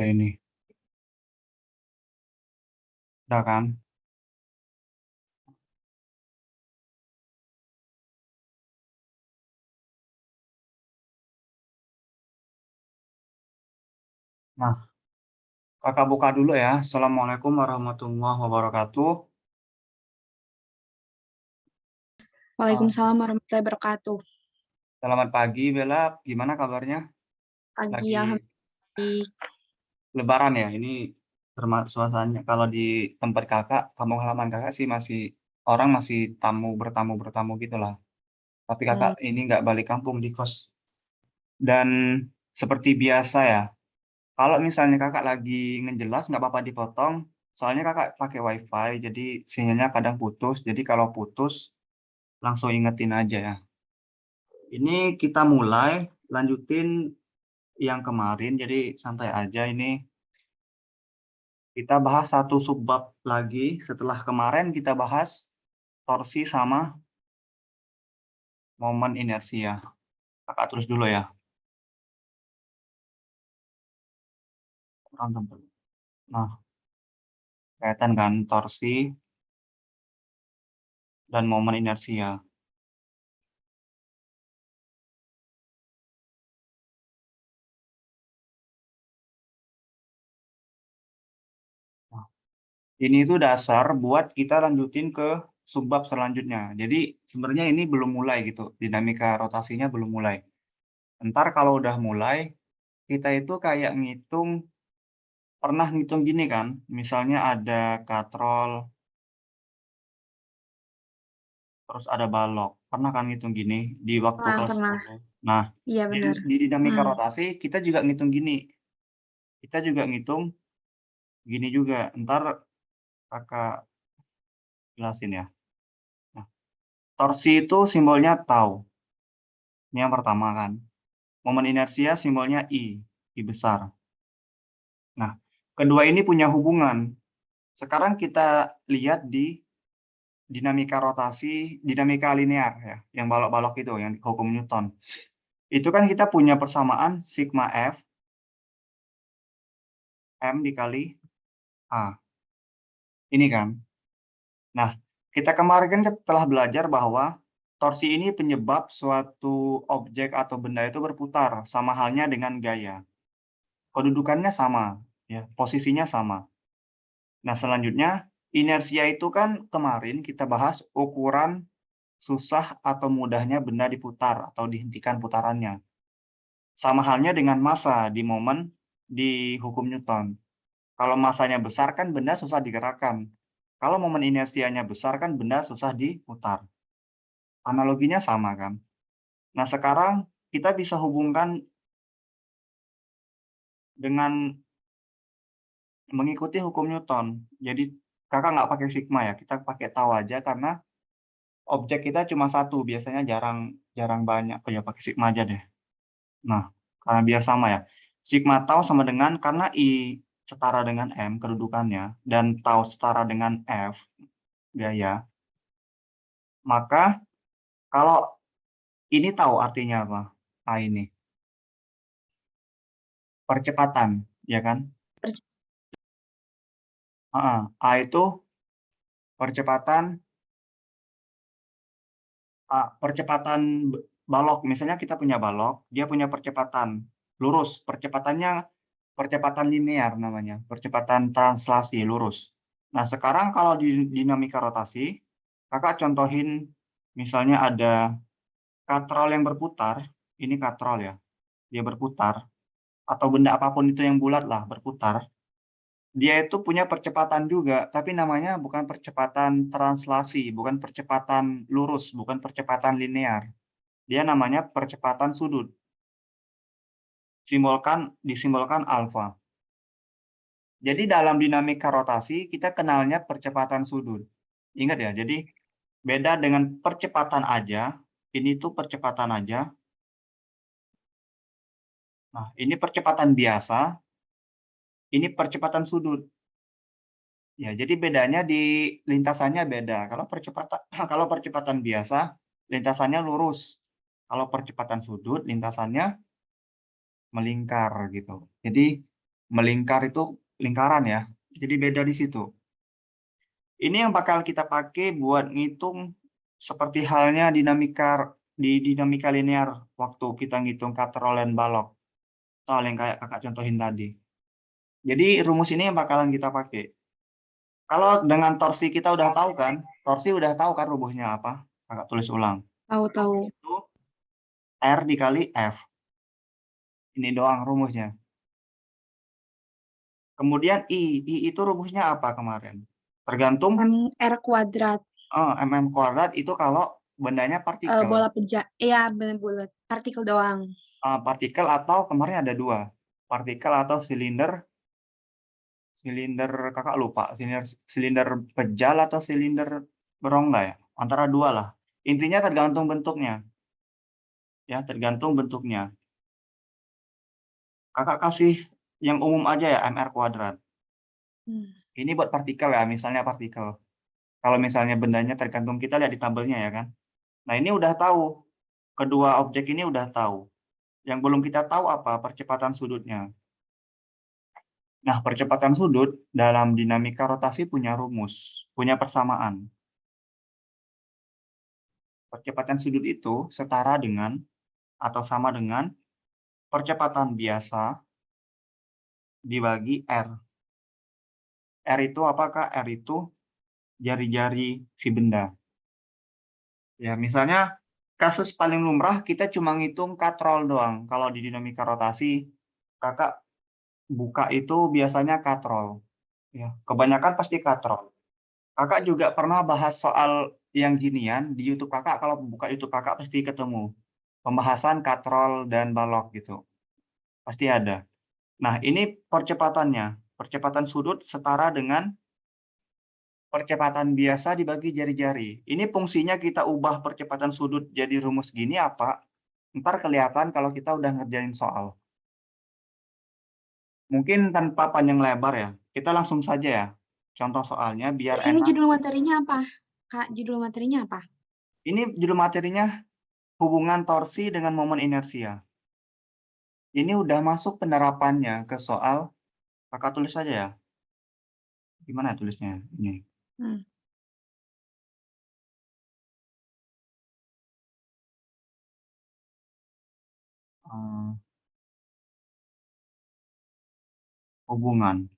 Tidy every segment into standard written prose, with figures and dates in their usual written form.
Ini, udah kan? Nah, kakak buka dulu ya. Assalamualaikum warahmatullahi wabarakatuh. Ah, Waalaikumsalam warahmatullahi wabarakatuh. Selamat pagi, Bella. Gimana kabarnya? Pagi, Lagi alhamdulillah. Lebaran ya? Ini suasananya. Kalau di tempat kakak, kampung halaman kakak sih orang masih bertamu gitu lah. Tapi kakak Hmm, ini nggak balik kampung di kos. Dan seperti biasa ya, kalau misalnya kakak lagi ngejelas nggak apa-apa dipotong. Soalnya kakak pakai WiFi, jadi sinyalnya kadang putus. Jadi kalau putus, langsung ingetin aja ya. Ini kita mulai, lanjutin yang kemarin, jadi santai aja ini. Kita bahas satu subbab lagi, setelah kemarin kita bahas torsi sama momen inersia. Kakak terus dulu ya. Nah, kelihatan kan torsi dan momen inersia. Nah, ini tuh dasar buat kita lanjutin ke subbab selanjutnya. Jadi sebenarnya ini belum mulai gitu, dinamika rotasinya belum mulai. Ntar kalau udah mulai, kita itu kayak pernah ngitung gini kan, misalnya ada katrol, terus ada balok. Pernah kan ngitung gini di waktu pernah, kelas pernah. 10? Nah, Iya, di benar. di dinamika Hmm. rotasi kita juga ngitung gini. Kita juga ngitung gini juga. Ntar Kakak jelasin ya. Nah, torsi itu simbolnya tau. Ini yang pertama kan. Momen inersia simbolnya I besar. Nah, kedua ini punya hubungan. Sekarang kita lihat di dinamika rotasi, dinamika linear ya, yang balok-balok itu, yang hukum Newton. Itu kan kita punya persamaan sigma F, M dikali A. Ini kan. Nah, kita kemarin kan telah belajar bahwa torsi ini penyebab suatu objek atau benda itu berputar, sama halnya dengan gaya. Kedudukannya sama, ya, posisinya sama. Nah, selanjutnya, inersia itu kan kemarin kita bahas ukuran susah atau mudahnya benda diputar atau dihentikan putarannya. Sama halnya dengan massa di hukum Newton. Kalau massanya besar kan benda susah digerakkan. Kalau momen inersianya besar kan benda susah diputar. Analoginya sama kan? Nah, sekarang kita bisa hubungkan dengan mengikuti hukum Newton. Jadi kakak nggak pakai sigma ya, kita pakai tau aja karena objek kita cuma satu, biasanya jarang jarang banyak. Oh ya, pakai sigma aja deh. Nah, karena biar sama ya. Sigma tau sama dengan, karena I setara dengan M kedudukannya, dan tau setara dengan F gaya, maka kalau ini tahu artinya apa? A ini percepatan, ya kan? Perc- Heeh, A itu percepatan percepatan balok. Misalnya kita punya balok, dia punya percepatan lurus, percepatan linear namanya, percepatan translasi lurus. Nah, sekarang kalau di dinamika rotasi, kakak contohin misalnya ada katrol yang berputar, ini katrol ya, dia berputar, atau benda apapun itu yang bulat lah berputar. Dia itu punya percepatan juga, tapi namanya bukan percepatan translasi, bukan percepatan lurus, bukan percepatan linear. Dia namanya percepatan sudut. Disimbolkan alfa. Jadi dalam dinamika rotasi kita kenalnya percepatan sudut. Ingat ya, jadi beda dengan percepatan aja. Ini tuh percepatan aja. Nah, ini percepatan biasa, ini percepatan sudut. Ya, jadi bedanya di lintasannya beda. Kalau percepatan biasa, lintasannya lurus. Kalau percepatan sudut, lintasannya melingkar gitu. Jadi melingkar itu lingkaran ya. Jadi beda di situ. Ini yang bakal kita pakai buat ngitung seperti halnya dinamika linear waktu kita ngitung katrol dan balok. Soal yang kayak Kakak contohin tadi. Jadi rumus ini yang bakalan kita pakai. Kalau dengan torsi kita udah tahu kan, torsi udah tahu kan rumusnya apa? Kakak tulis ulang. Tahu-tahu. Itu R dikali F. Ini doang rumusnya. Kemudian I itu rumusnya apa kemarin? Tergantung MR kuadrat. mm kuadrat itu kalau bendanya partikel. Bola pejak. Iya, benar bulat. Partikel doang. Partikel atau kemarin ada dua. Partikel atau silinder. Silinder kakak lupa. Silinder pejal atau silinder berongga ya. Antara dua lah. Intinya tergantung bentuknya. Ya, tergantung bentuknya. Kakak kasih yang umum aja ya, MR kuadrat. Ini buat partikel ya, misalnya partikel. Kalau misalnya bendanya tergantung kita lihat di tabelnya ya kan. Nah, ini udah tahu. Kedua objek ini udah tahu. Yang belum kita tahu apa? Percepatan sudutnya. Nah, percepatan sudut dalam dinamika rotasi punya rumus, punya persamaan. Percepatan sudut itu setara dengan atau sama dengan percepatan biasa dibagi R. R itu apakah? R itu jari-jari si benda. Ya, misalnya kasus paling lumrah kita cuma ngitung katrol doang. Kalau di dinamika rotasi, kakak buka itu biasanya katrol. Ya, kebanyakan pasti katrol. Kakak juga pernah bahas soal yang ginian di YouTube kakak. Kalau buka YouTube kakak pasti ketemu pembahasan katrol dan balok gitu. Pasti ada. Nah, ini percepatannya. Percepatan sudut setara dengan percepatan biasa dibagi jari-jari. Ini fungsinya kita ubah percepatan sudut jadi rumus gini apa? Ntar kelihatan kalau kita udah ngerjain soal. Mungkin tanpa panjang lebar ya. Kita langsung saja ya. Contoh soalnya biar Ini enak. judul materinya apa? Kak, judul materinya apa? Ini judul materinya hubungan torsi dengan momen inersia. Ini udah masuk penerapannya ke soal. Kakak tulis saja ya. Gimana ya tulisnya? Ini. Hmm. Hubungan.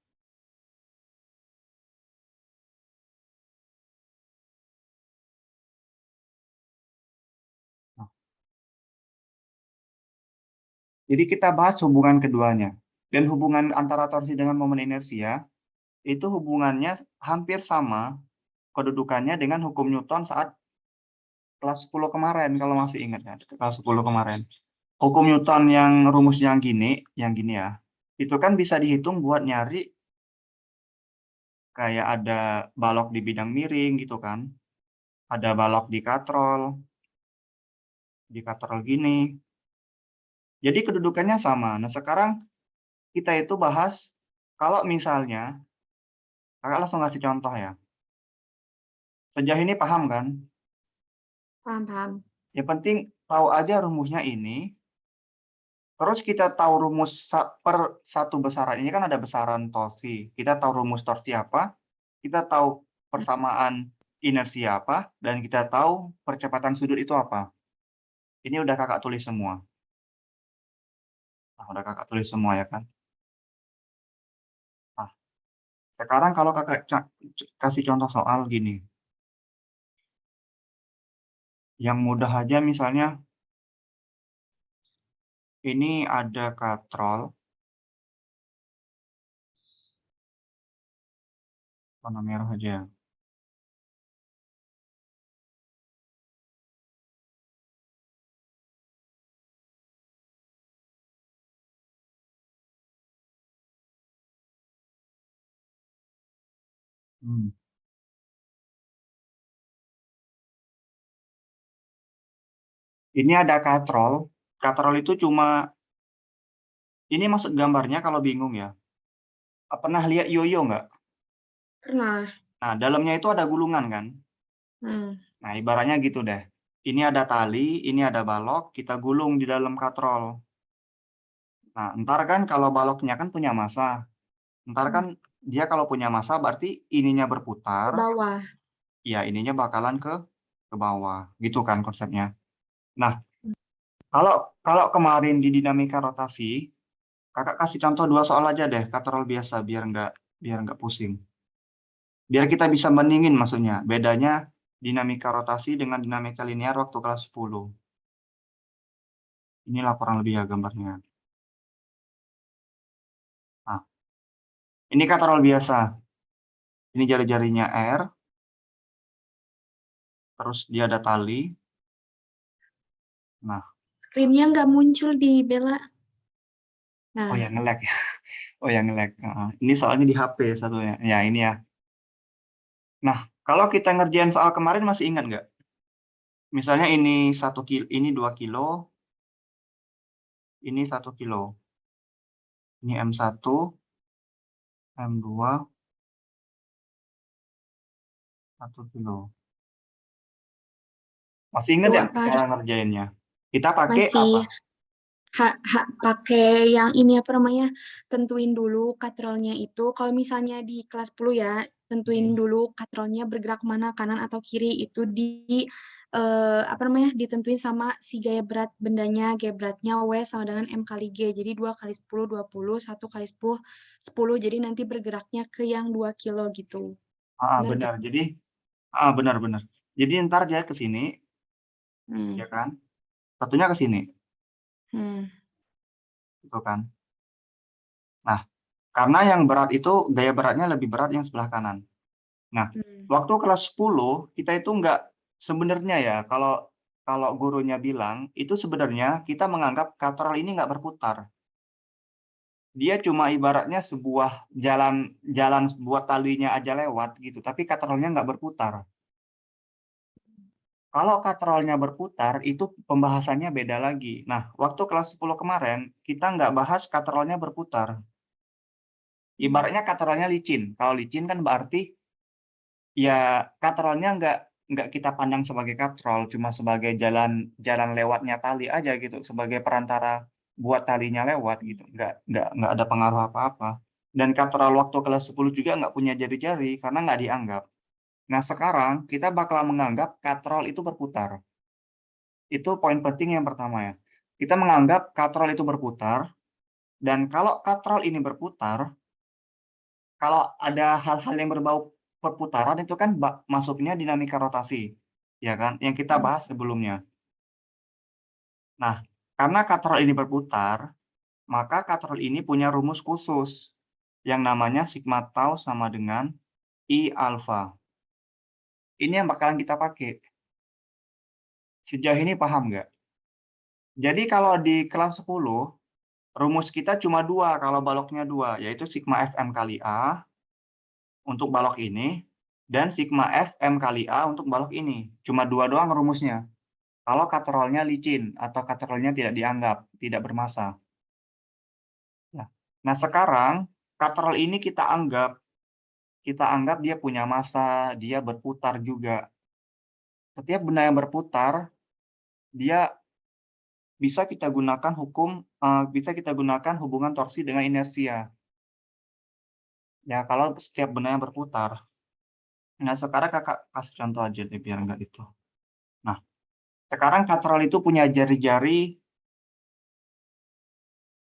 Nah, jadi kita bahas hubungan keduanya. Dan hubungan antara torsi dengan momen inersia, itu hubungannya hampir sama kedudukannya dengan hukum Newton saat kelas 10 kemarin, kalau masih ingat ya, kelas 10 kemarin. Hukum Newton yang rumus yang gini ya, itu kan bisa dihitung buat nyari kayak ada balok di bidang miring gitu kan, ada balok di katrol gini. Jadi kedudukannya sama. Nah sekarang kita itu bahas kalau misalnya, kakak langsung kasih contoh ya. Sejauh ini paham kan? Paham. Yang penting tahu aja rumusnya ini. Terus kita tahu rumus per satu besaran. Ini kan ada besaran torsi. Kita tahu rumus torsi apa. Kita tahu persamaan inersia apa. Dan kita tahu percepatan sudut itu apa. Ini udah kakak tulis semua. Nah, udah kakak tulis semua ya kan. Nah, sekarang kalau kakak kasih contoh soal gini. Yang mudah aja misalnya. Ini ada katrol. Warna merah aja. Ini ada katrol. Katrol itu cuma, ini masuk gambarnya kalau bingung ya. Pernah lihat yoyo nggak? Pernah. Nah, dalamnya itu ada gulungan kan? Nah, ibaratnya gitu deh. Ini ada tali, ini ada balok, kita gulung di dalam katrol. Nah, ntar kan kalau baloknya kan punya massa. Ntar Hmm. kan dia kalau punya massa berarti ininya Ke berputar, bawah. ya ininya bakalan ke bawah. Gitu kan konsepnya. Nah, kalau kalau kemarin di dinamika rotasi, Kakak kasih contoh 2 soal aja deh, katrol biasa biar nggak pusing. Biar kita bisa bandingin maksudnya, bedanya dinamika rotasi dengan dinamika linear waktu kelas 10. Inilah kurang lebih ya gambarnya. Nah, ini katrol biasa. Ini jari-jarinya R, terus dia ada tali. Nah, Screen-nya nggak muncul di Bella. oh Nah, ya nge-lag ya. Oh ya nge-lag. Heeh. Ini soalnya di HP satunya. Ya ini ya. Nah, kalau kita ngerjain soal kemarin masih ingat nggak? Misalnya ini 1 kilo, ini 2 kilo, ini 1 kilo. Ini M1, M2, 1 kilo. Masih ingat tuh ya apa cara harus ngerjainnya? Kita pakai apa? masih pakai yang ini apa namanya? Tentuin dulu katrolnya itu. Kalau misalnya di kelas 10 ya, tentuin Hmm. dulu katrolnya bergerak mana, kanan atau kiri. Itu apa namanya? Ditentuin sama si gaya berat bendanya. Gaya beratnya W sama dengan M kali G. Jadi 2 kali 10 20, 1 kali 10 10. Jadi nanti bergeraknya ke yang 2 kilo gitu. Bener gak? Benar. Jadi benar-benar. Jadi ntar dia ke sini, Hmm. ya kan? Satunya ke sini, Hmm. gitu kan? Nah, karena yang berat itu gaya beratnya lebih berat yang sebelah kanan. Nah, Hmm. waktu kelas 10 kita itu nggak sebenarnya ya kalau kalau gurunya bilang itu sebenarnya kita menganggap katrol ini nggak berputar. Dia cuma ibaratnya sebuah jalan jalan buat talinya aja lewat gitu, tapi katrolnya nggak berputar. Kalau katrolnya berputar, itu pembahasannya beda lagi. Nah, waktu kelas 10 kemarin, kita nggak bahas katrolnya berputar. Ibaratnya katrolnya licin. Kalau licin kan berarti ya katrolnya nggak kita pandang sebagai katrol, cuma sebagai jalan jalan lewatnya tali aja gitu, sebagai perantara buat talinya lewat gitu, nggak ada pengaruh apa-apa. Dan katrol waktu kelas 10 juga nggak punya jari-jari karena nggak dianggap. Nah, sekarang kita bakal menganggap katrol itu berputar. Itu poin penting yang pertama ya. Kita menganggap katrol itu berputar, dan kalau katrol ini berputar, kalau ada hal-hal yang berbau perputaran itu kan masuknya dinamika rotasi, ya kan? Yang kita Hmm. bahas sebelumnya. Nah, karena katrol ini berputar, maka katrol ini punya rumus khusus yang namanya sigma tau sama dengan I alfa. Ini yang bakalan kita pakai. Sejauh ini paham nggak? Jadi kalau di kelas 10, rumus kita cuma dua kalau baloknya dua, yaitu sigma Fm kali A untuk balok ini, dan sigma Fm kali A untuk balok ini. Cuma dua doang rumusnya. Kalau katrolnya licin atau katrolnya tidak dianggap, tidak bermassa. Ya. Nah, sekarang katrol ini kita anggap dia punya massa, dia berputar juga. Setiap benda yang berputar, dia bisa kita gunakan hubungan torsi dengan inersia. Ya, kalau setiap benda yang berputar. Nah, sekarang Kakak kasih contoh aja deh biar nggak itu. Nah, sekarang katrol itu punya jari-jari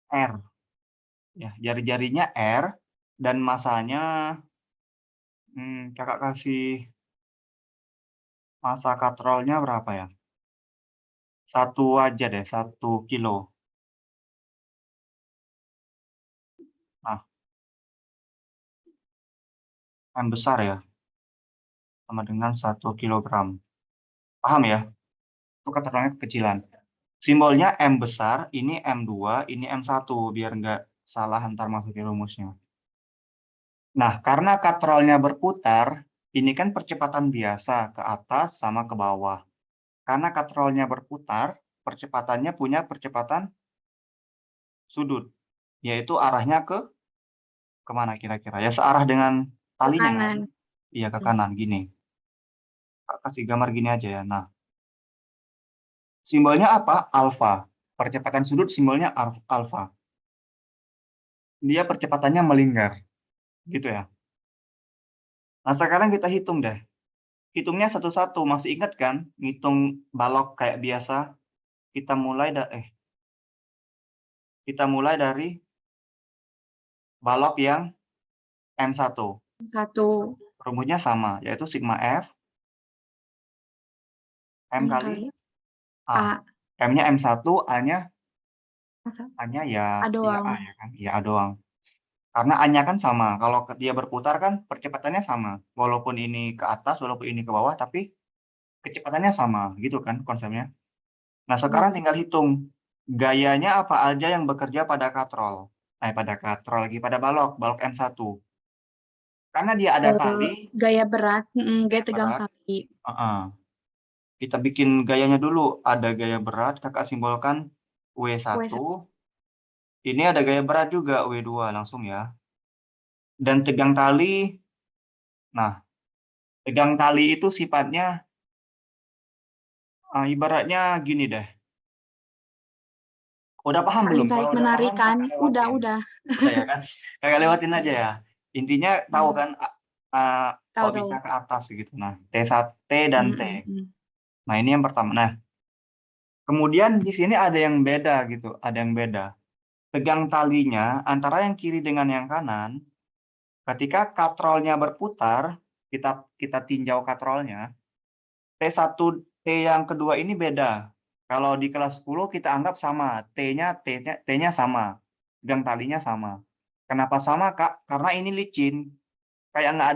R. Ya, jari-jarinya R dan massanya, Kakak kasih massa katrolnya berapa ya? Satu aja deh, 1 kilo. Nah, M besar ya, sama dengan 1 kilogram. Paham ya? Itu katrolnya kekecilan. Simbolnya M besar, ini M2, ini M1, biar nggak salah antar masukin rumusnya. Nah, karena katrolnya berputar, ini kan percepatan biasa ke atas sama ke bawah. Karena katrolnya berputar, percepatannya punya percepatan sudut, yaitu arahnya kemana kira-kira? Ya searah dengan Ke talinya kan? kanan. Iya ke Hmm. kanan gini. Kasih gambar gini aja ya. Nah, simbolnya apa? Alfa. Percepatan sudut simbolnya alfa. dia percepatannya melingkar, gitu ya. Nah, sekarang kita hitung deh. Hitungnya satu-satu, masih ingat kan ngitung balok kayak biasa? Kita mulai kita mulai dari balok yang M1. Satu Rumusnya sama, yaitu sigma F, M M kali kali A. A. M-nya M1, A-nya Masa? A-nya ya A ya doang. A ya kan, ya A doang. Karena A-nya kan sama, kalau dia berputar kan percepatannya sama. Walaupun ini ke atas, walaupun ini ke bawah, tapi kecepatannya sama, gitu kan konsepnya. Nah, sekarang Hmm. tinggal hitung gayanya apa aja yang bekerja pada katrol. Pada katrol lagi, pada balok M1. Karena dia ada tali, Gaya berat, gaya gaya tegang berat, tali. heeh. Kita bikin gayanya dulu. Ada gaya berat, Kakak simbolkan W1. W1. Ini ada gaya berat juga, W2 langsung ya. Dan tegang tali, nah, tegang tali itu sifatnya, ibaratnya gini deh. Udah paham Saling belum? Kalau udah tarik-menarik paham, kan? Kakak Udah lewatin. udah. Udah ya kan? Kakak lewatin aja Iya. ya. Intinya tahu Mmm, kan, tahu kok bisa tahu. ke atas gitu. Nah, T dan T. Mhm. Nah, ini yang pertama. Nah, kemudian di sini ada yang beda gitu, ada yang beda. Tegang talinya antara yang kiri dengan yang kanan, ketika katrolnya berputar, kita kita tinjau katrolnya, T1, T yang kedua ini beda. Kalau di kelas 10 kita anggap sama, T-nya sama, tegang talinya sama. Kenapa sama, Kak? Karena ini licin, kayak nggak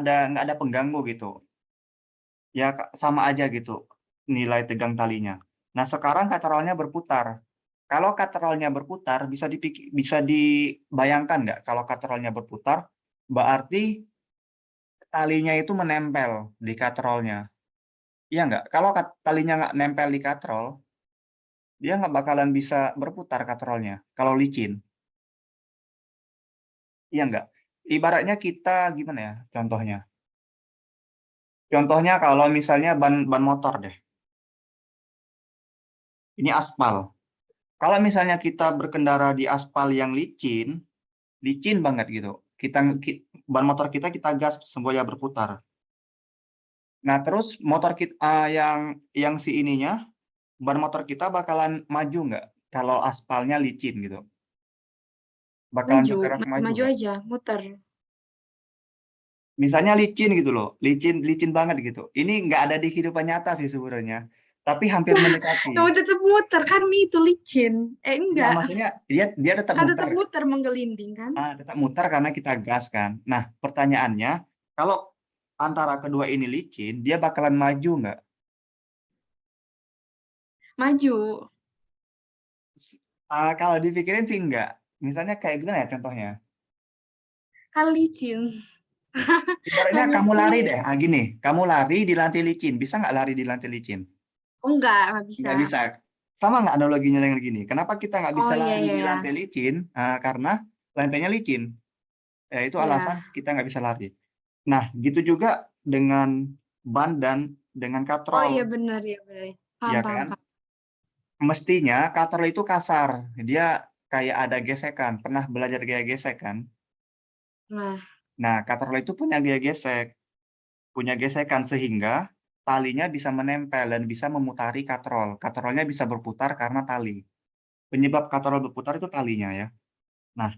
ada pengganggu gitu. Ya, sama aja gitu nilai tegang talinya. Nah, sekarang katrolnya berputar. Kalau katrolnya berputar, bisa dibayangkan nggak kalau katrolnya berputar, berarti talinya itu menempel di katrolnya. Iya nggak? Kalau talinya nggak nempel di katrol, dia nggak bakalan bisa berputar katrolnya kalau licin. Iya nggak? Ibaratnya kita gimana ya contohnya? Contohnya kalau misalnya ban ban motor deh. Ini aspal. Kalau misalnya kita berkendara di aspal yang licin, licin banget gitu. Ban motor kita gas supaya berputar. Nah, terus motor kita yang si ininya, ban motor kita bakalan maju nggak kalau aspalnya licin gitu? Bakalan Maju, bergerak maju maju nggak? aja, muter. Misalnya licin gitu loh, licin licin banget gitu. Ini nggak ada di kehidupan nyata sih sebenarnya, tapi hampir mendekati. Tapi tetap muter kan itu licin. Nggak, Enggak, maksudnya dia tetap kan muter. tetap muter menggelinding kan? Tetap muter karena kita gas kan. Nah, pertanyaannya, kalau antara kedua ini licin, dia bakalan maju nggak? Maju. Kalau dipikirin sih nggak. Misalnya kayak gimana ya contohnya? Kan licin. Ibaratnya Hanya kamu lari flu. deh, gini, kamu lari di lantai licin, bisa nggak lari di lantai licin? Oh, nggak bisa. Nggak bisa. Sama nggak analoginya dengan gini? Kenapa kita nggak bisa Oh, iya lari iya di iya. lantai licin? Karena lantainya licin. Ya, itu alasan Iya. kita nggak bisa lari. Nah, gitu juga dengan ban dan dengan Oh, iya katrol, benar ya benar. Paham ya paham kan? paham. Mestinya katrol itu kasar, dia kayak ada gesekan. Pernah belajar gaya gesek kan? Nah, Nah, katrol itu punya gaya gesek, punya gesekan sehingga talinya bisa menempel dan bisa memutari katrol. Katrolnya bisa berputar karena tali. Penyebab katrol berputar itu talinya ya. Nah,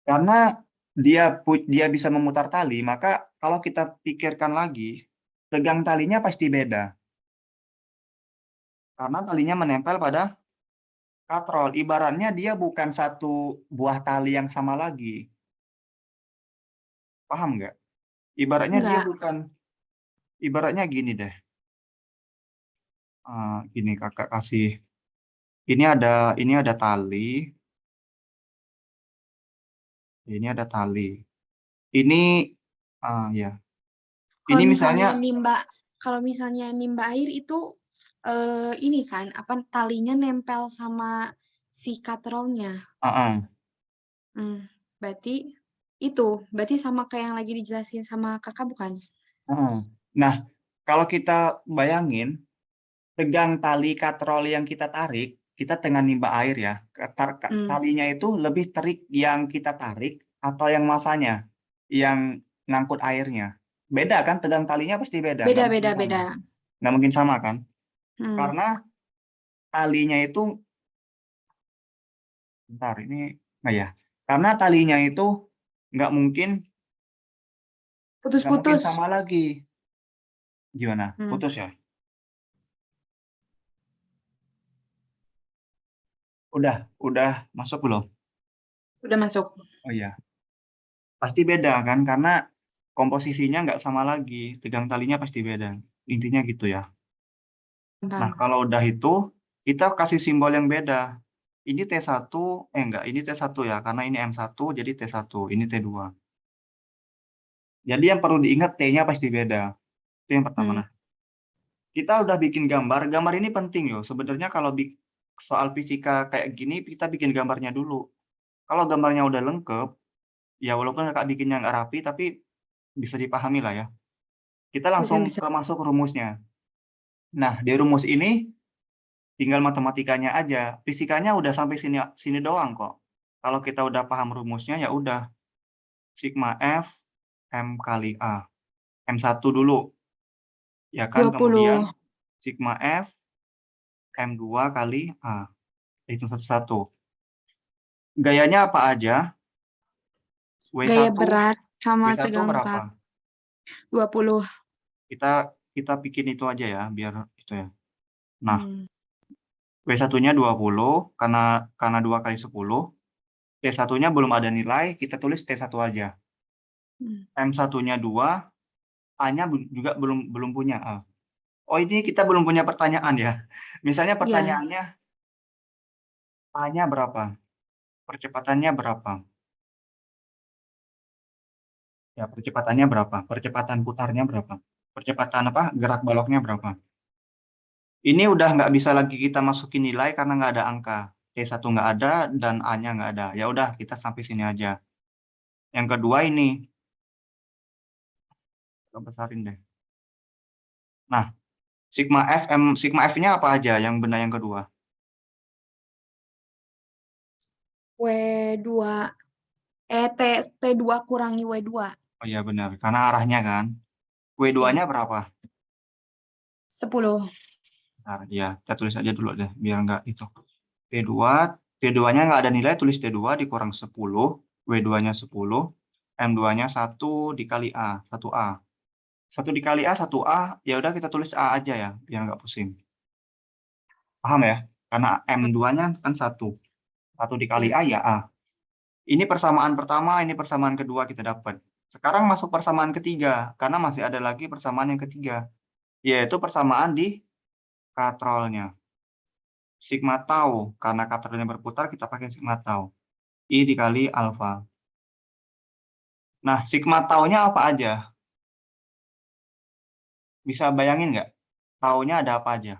karena dia bisa memutar tali, maka kalau kita pikirkan lagi, tegang talinya pasti beda. Karena talinya menempel pada katrol. Ibaratnya dia bukan satu buah tali yang sama lagi. Paham nggak? Ibaratnya dia enggak. bukan, ibaratnya gini deh. Gini Kakak kasih, ini ada tali, ini ada tali. Ini, ya, Kalau ini misalnya misalnya, nimba air itu ini kan apa talinya nempel sama si katrolnya. heeh, Hmm, berarti berarti sama kayak yang lagi dijelasin sama kakak bukan? heeh. Nah, kalau kita bayangin, tegang tali katrol yang kita tarik, kita tengah nimba air ya, talinya itu lebih terik yang kita tarik atau yang masanya, yang ngangkut airnya? Beda kan, tegang talinya pasti beda, Beda beda beda. nggak mungkin sama kan? Hmm. Karena talinya itu bentar ini ya, karena talinya itu nggak mungkin Putus-putus. sama lagi. Gimana? Hmm. Putus ya? Udah masuk belum? Udah masuk. Oh iya, pasti beda kan, karena komposisinya nggak sama lagi, tegang talinya pasti beda. Intinya gitu ya. Nah, Paham. kalau udah itu, kita kasih simbol yang beda. Ini T1, enggak, ini T1 ya, karena ini M1, jadi T1, ini T2. Jadi yang perlu diingat T-nya pasti beda. Itu yang pertama. Hmm. Nah, kita udah bikin gambar. Gambar ini penting loh. Sebenarnya kalau soal fisika kayak gini, kita bikin gambarnya dulu. Kalau gambarnya udah lengkap, ya walaupun kakak bikinnya nggak rapi, tapi bisa dipahami lah ya. Kita Bisa langsung bisa. masuk rumusnya. Nah, di rumus ini tinggal matematikanya aja. Fisikanya udah sampai sini sini doang kok. Kalau kita udah paham rumusnya, ya udah. Sigma F M kali A. M1 dulu, ya kan? 20. Kemudian sigma F M2 kali A. Itu satu-satu. Gayanya apa aja? Gaya W1, berat sama W1 tegang berapa? 20. Kita bikin itu aja ya, biar itu ya. Nah, Hmm. W1-nya 20, karena 2 kali 10. T1-nya belum ada nilai, kita tulis T1 aja. Hmm. M1-nya 2, A-nya juga belum punya. Oh, ini kita belum punya pertanyaan ya. Misalnya Ya, pertanyaannya, A-nya berapa? Percepatannya berapa? Ya, percepatannya berapa? Percepatan putarnya berapa? Percepatan apa? Gerak baloknya berapa? Ini udah nggak bisa lagi kita masukin nilai karena nggak ada angka. T1 nggak ada dan A-nya nggak ada. Ya udah, kita sampai sini aja. Yang kedua ini, kita besarin deh. Nah, sigma F-nya apa aja yang benda yang kedua? W2. T2 kurangi W2. Oh iya benar, karena arahnya kan. Ya, W2-nya berapa? 10. Nah, ya, kita tulis aja dulu deh, biar nggak itu. T2-nya nggak ada nilai, tulis T2 dikurang 10, W2-nya 10, M2-nya 1 dikali A, 1A. 1 dikali A, 1A, ya udah kita tulis A aja ya, biar nggak pusing. Paham ya? Karena M2-nya kan 1. 1 dikali Ya. A ya A. Ini persamaan pertama, ini persamaan kedua kita dapat. Sekarang masuk persamaan ketiga, karena masih ada lagi persamaan yang ketiga, yaitu persamaan di katrolnya. Sigma tau, karena katrolnya berputar, kita pakai sigma tau. I dikali alfa. Nah, sigma taunya apa aja? Bisa bayangin nggak? Taunya ada apa aja?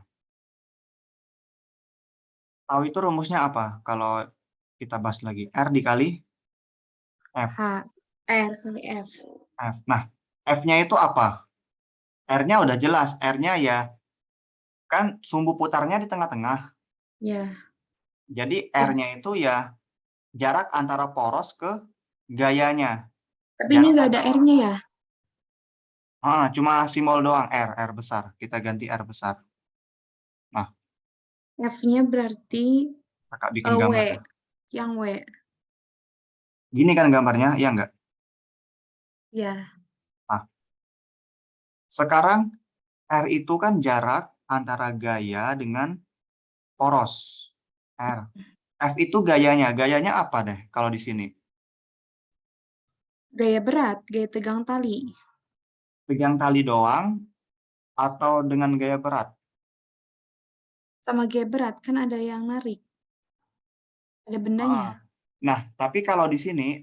Tau itu rumusnya apa? Kalau kita bahas lagi. R dikali F. H. R kali F. F. Nah, F-nya itu apa? R-nya udah jelas. R-nya ya, kan sumbu putarnya di tengah-tengah. Ya. Jadi Eh, R-nya itu ya jarak antara poros ke gayanya. tapi ini Jarak nggak ada antara, R-nya ya? cuma simbol doang, R besar. Kita ganti R besar. Nah, F-nya berarti kakak bikin W. gambar ya. Yang W. Gini kan gambarnya, iya nggak? Ya. Nah, sekarang R itu kan jarak antara gaya dengan poros. R. F itu gayanya. Gayanya apa deh kalau di sini? Gaya berat, gaya tegang tali. Pegang tali doang atau dengan gaya berat? Sama gaya berat, kan ada yang narik. Ada bendanya. Ah. Nah, tapi kalau di sini,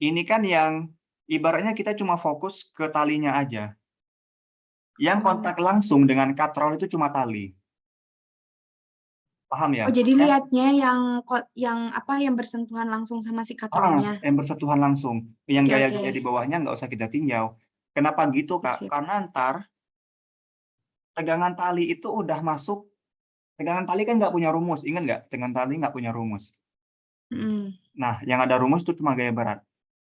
ini kan yang ibaratnya kita cuma fokus ke talinya aja. Yang Oh. kontak langsung dengan katrol itu cuma tali. Paham Oh, ya? jadi lihatnya yang apa yang bersentuhan langsung sama si katrolnya. Yang bersentuhan langsung. Yang Oke, oke. gaya-gaya di bawahnya nggak usah kita tinjau. Kenapa gitu, Sip, Kak? sip. Karena ntar tegangan tali itu udah masuk Tegangan tali kan nggak punya rumus, ingat nggak? Tegangan tali nggak punya rumus. Mhm. Nah, yang ada rumus itu cuma gaya berat.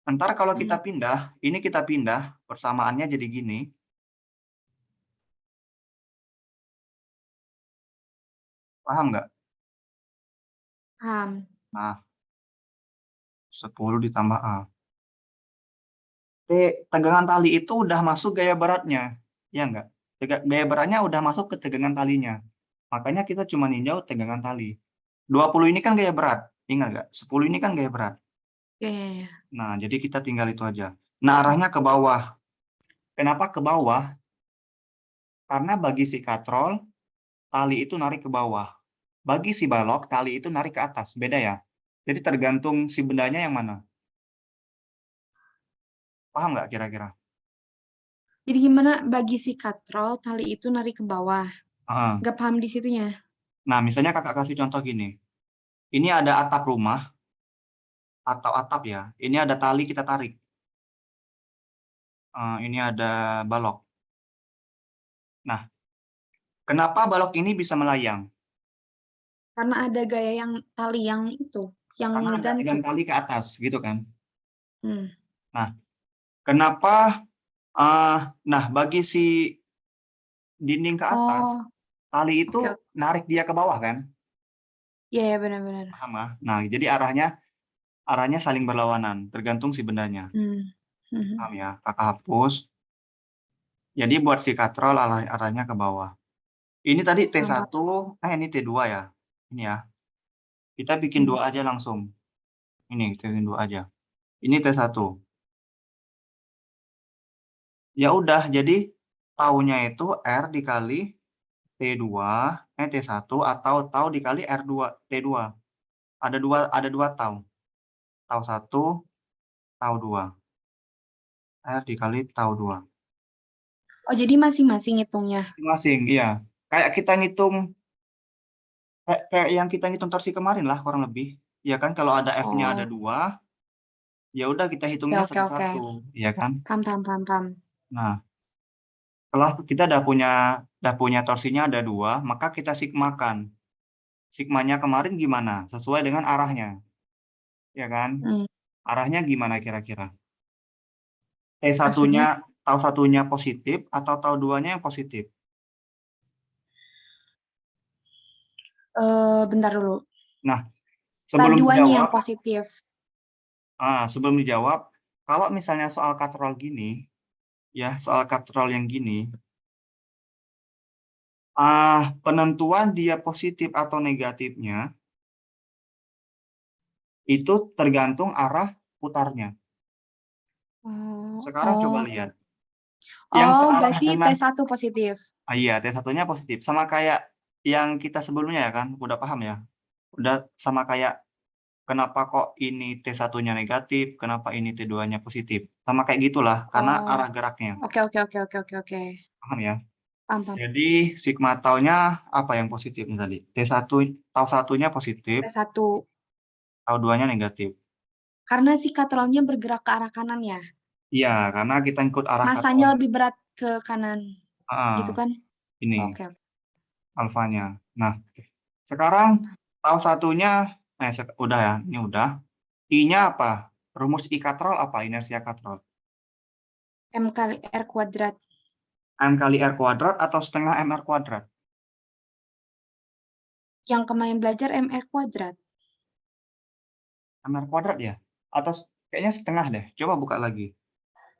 Entar kalau kita Mhm. pindah, ini kita pindah, persamaannya jadi gini. Paham nggak? Paham. Nah, 10 ditambah A. Tegangan tali itu udah masuk gaya beratnya. Ya nggak? Gaya beratnya udah masuk ke tegangan talinya. Makanya kita cuma ninjau tegangan tali. 20 ini kan gaya berat. Ingat nggak? 10 ini kan gaya berat. Ya, ya, ya. Nah, jadi kita tinggal itu aja. Nah, arahnya ke bawah. Kenapa ke bawah? Karena bagi si katrol, tali itu narik ke bawah. Bagi si balok, tali itu narik ke atas. Beda ya? Jadi tergantung si bendanya yang mana. Paham nggak kira-kira? Jadi gimana bagi si katrol tali itu narik ke bawah? Heeh. Gak paham di situnya. Nah, misalnya kakak kasih contoh gini. Ini ada atap rumah, atau atap ya. Ini ada tali kita tarik. Ini ada balok. Nah, kenapa balok ini bisa melayang? Karena ada gaya yang tali yang itu, yang Karena ada tegangan ngegantung. tali ke atas, gitu kan? Hmm. Nah, kenapa? Nah, bagi si dinding ke atas, Oh, tali itu oke, oke. narik dia ke bawah kan? Iya, ya, benar-benar. Paham nggak? Nah, jadi arahnya saling berlawanan, tergantung si bendanya. Hmm. Mhm. Paham ya? Kakak hapus. Jadi buat si katrol arahnya ke bawah. Ini tadi Paham, paham. T1, ini T2 ya. Ini ya. Kita bikin Hmm. 2 aja langsung. Ini bikin 2 aja. Ini T1. Ya udah, jadi taunya itu R dikali T2, T1 atau tau dikali R2, T2. Ada dua tau. Tau 1, tau 2. R dikali tau 2. Oh, jadi masing-masing hitungnya. Masing-masing, iya. Kayak kita ngitung, kayak yang kita ngitung torsi kemarin lah kurang lebih. Ya kan, kalau ada F-nya ada Oh, 2, ya udah kita oke, hitungnya oke, oke. satu-satu, ya kan? Paham, paham, paham, paham. Nah, setelah kita udah punya torsinya ada 2, maka kita sigmakan. Sigmanya kemarin gimana? Sesuai dengan arahnya, ya kan? Hmm. Arahnya gimana kira-kira? T Maksudnya, satunya tau satunya positif atau tau 2-nya yang positif? bentar dulu. Nah, sebelum Taduanya yang dijawab, positif. sebelum dijawab, kalau misalnya soal katrol gini, ya soal katrol yang gini, penentuan dia positif atau negatifnya itu tergantung arah putarnya. Oh, Sekarang coba oh. lihat, yang Oh, searah berarti dengan T1 positif. iya, T satunya positif, sama kayak yang kita sebelumnya ya kan, udah paham ya? Udah sama kayak kenapa kok ini T satunya negatif, kenapa ini T2-nya positif. Sama kayak gitulah, karena Oh, arah geraknya. oke, oke, oke, oke, oke, oke. Paham ya? Paham, paham. Jadi sigma tau-nya apa yang positif nih tadi? T1, tau satunya positif, T1. tau 2-nya negatif. Karena si katrolnya bergerak ke arah kanan ya. Iya, karena kita ikut arah Masanya katrol. lebih berat ke kanan. Heeh, Gitu kan? ini Oke, oke. alfanya. Nah, sekarang tau satunya, udah ya, ini udah. I-nya apa? Rumus I katrol apa? Inersia katrol. M kali R kuadrat. M kali R kuadrat atau setengah MR kuadrat? Yang kemarin belajar MR kuadrat. MR kuadrat ya? Atau kayaknya setengah deh. Coba buka lagi.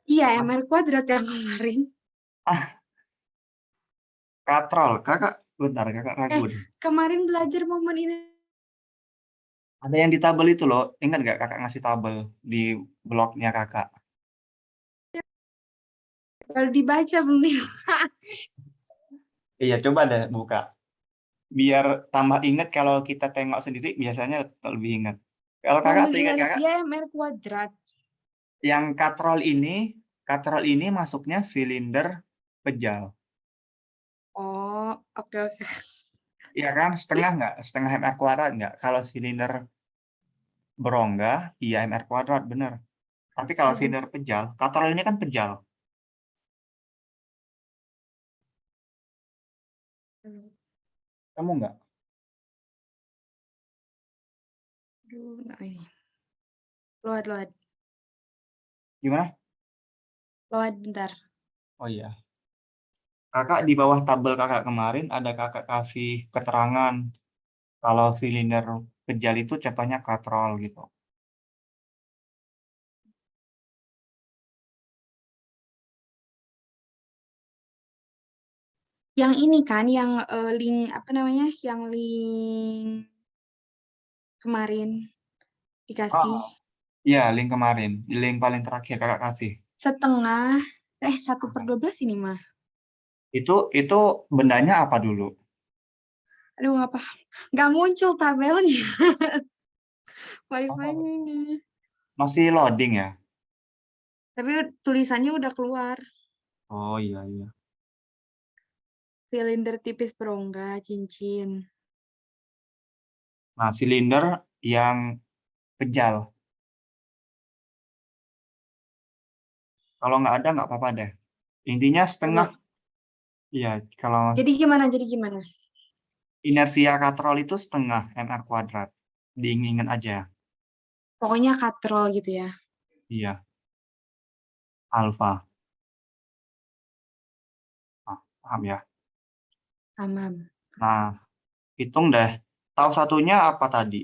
Iya, Mas, MR kuadrat yang kemarin. katrol. Kakak, bentar, kakak ragu Eh, deh. kemarin belajar momen ini. Ada yang di tabel itu loh. Ingat nggak kakak ngasih tabel di blognya kakak? Baru dibaca belum nih? Iya, coba deh buka. Biar tambah ingat kalau kita tengok sendiri biasanya lebih ingat. Kalau kakak Momen seingat kakak, inersia MR kuadrat. yang katrol ini masuknya silinder pejal. Oh, oke, oke. Iya kan? Setengah nggak? Setengah MR kuadrat nggak? Kalau silinder berongga, iya MR kuadrat, bener. Tapi kalau Mm-mm. silinder pejal, katrol ini kan pejal. Kamu nggak? Nah ini. Load. Gimana? Load bentar. Oh iya. Kakak di bawah tabel kakak kemarin ada kakak kasih keterangan kalau silinder kejal itu contohnya katrol gitu. Yang ini kan, yang link apa namanya? Yang link kemarin dikasih Oh, iya, link kemarin, link paling terakhir kakak kasih. setengah 1/12 ini mah. Itu bendanya apa dulu? Aduh nggak muncul tabelnya. Oh, Wifi-nya ini. masih loading ya? Tapi tulisannya udah keluar. Oh iya iya. Silinder tipis berongga, cincin. Nah, silinder yang kejal. Kalau nggak ada nggak apa-apa deh. Intinya setengah. Coba. Iya, kalau Jadi gimana? inersia katrol itu setengah mr kuadrat. Diinginkan aja. Pokoknya katrol gitu ya. Iya, alfa. Nah, paham ya? Tamam. Nah, hitung deh. Tahu satunya apa tadi?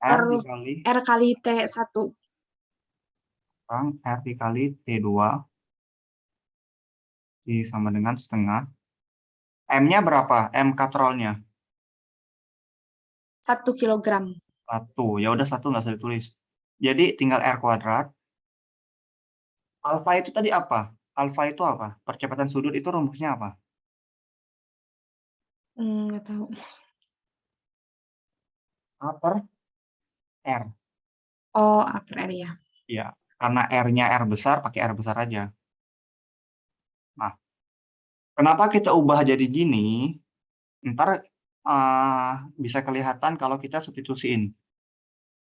R, R dikali R kali T1. kurang R dikali T2 sama dengan setengah. M-nya berapa? M katrolnya? 1 kilogram. 1. Ya udah 1 nggak usah ditulis. Jadi tinggal R kuadrat. Alfa itu tadi apa? Alfa itu apa? Percepatan sudut itu rumusnya apa? Nggak tahu. A per R. Oh, upper area. Ya, karena R-nya R besar, pakai R besar aja. Nah, kenapa kita ubah jadi gini? Ntar bisa kelihatan kalau kita substitusiin.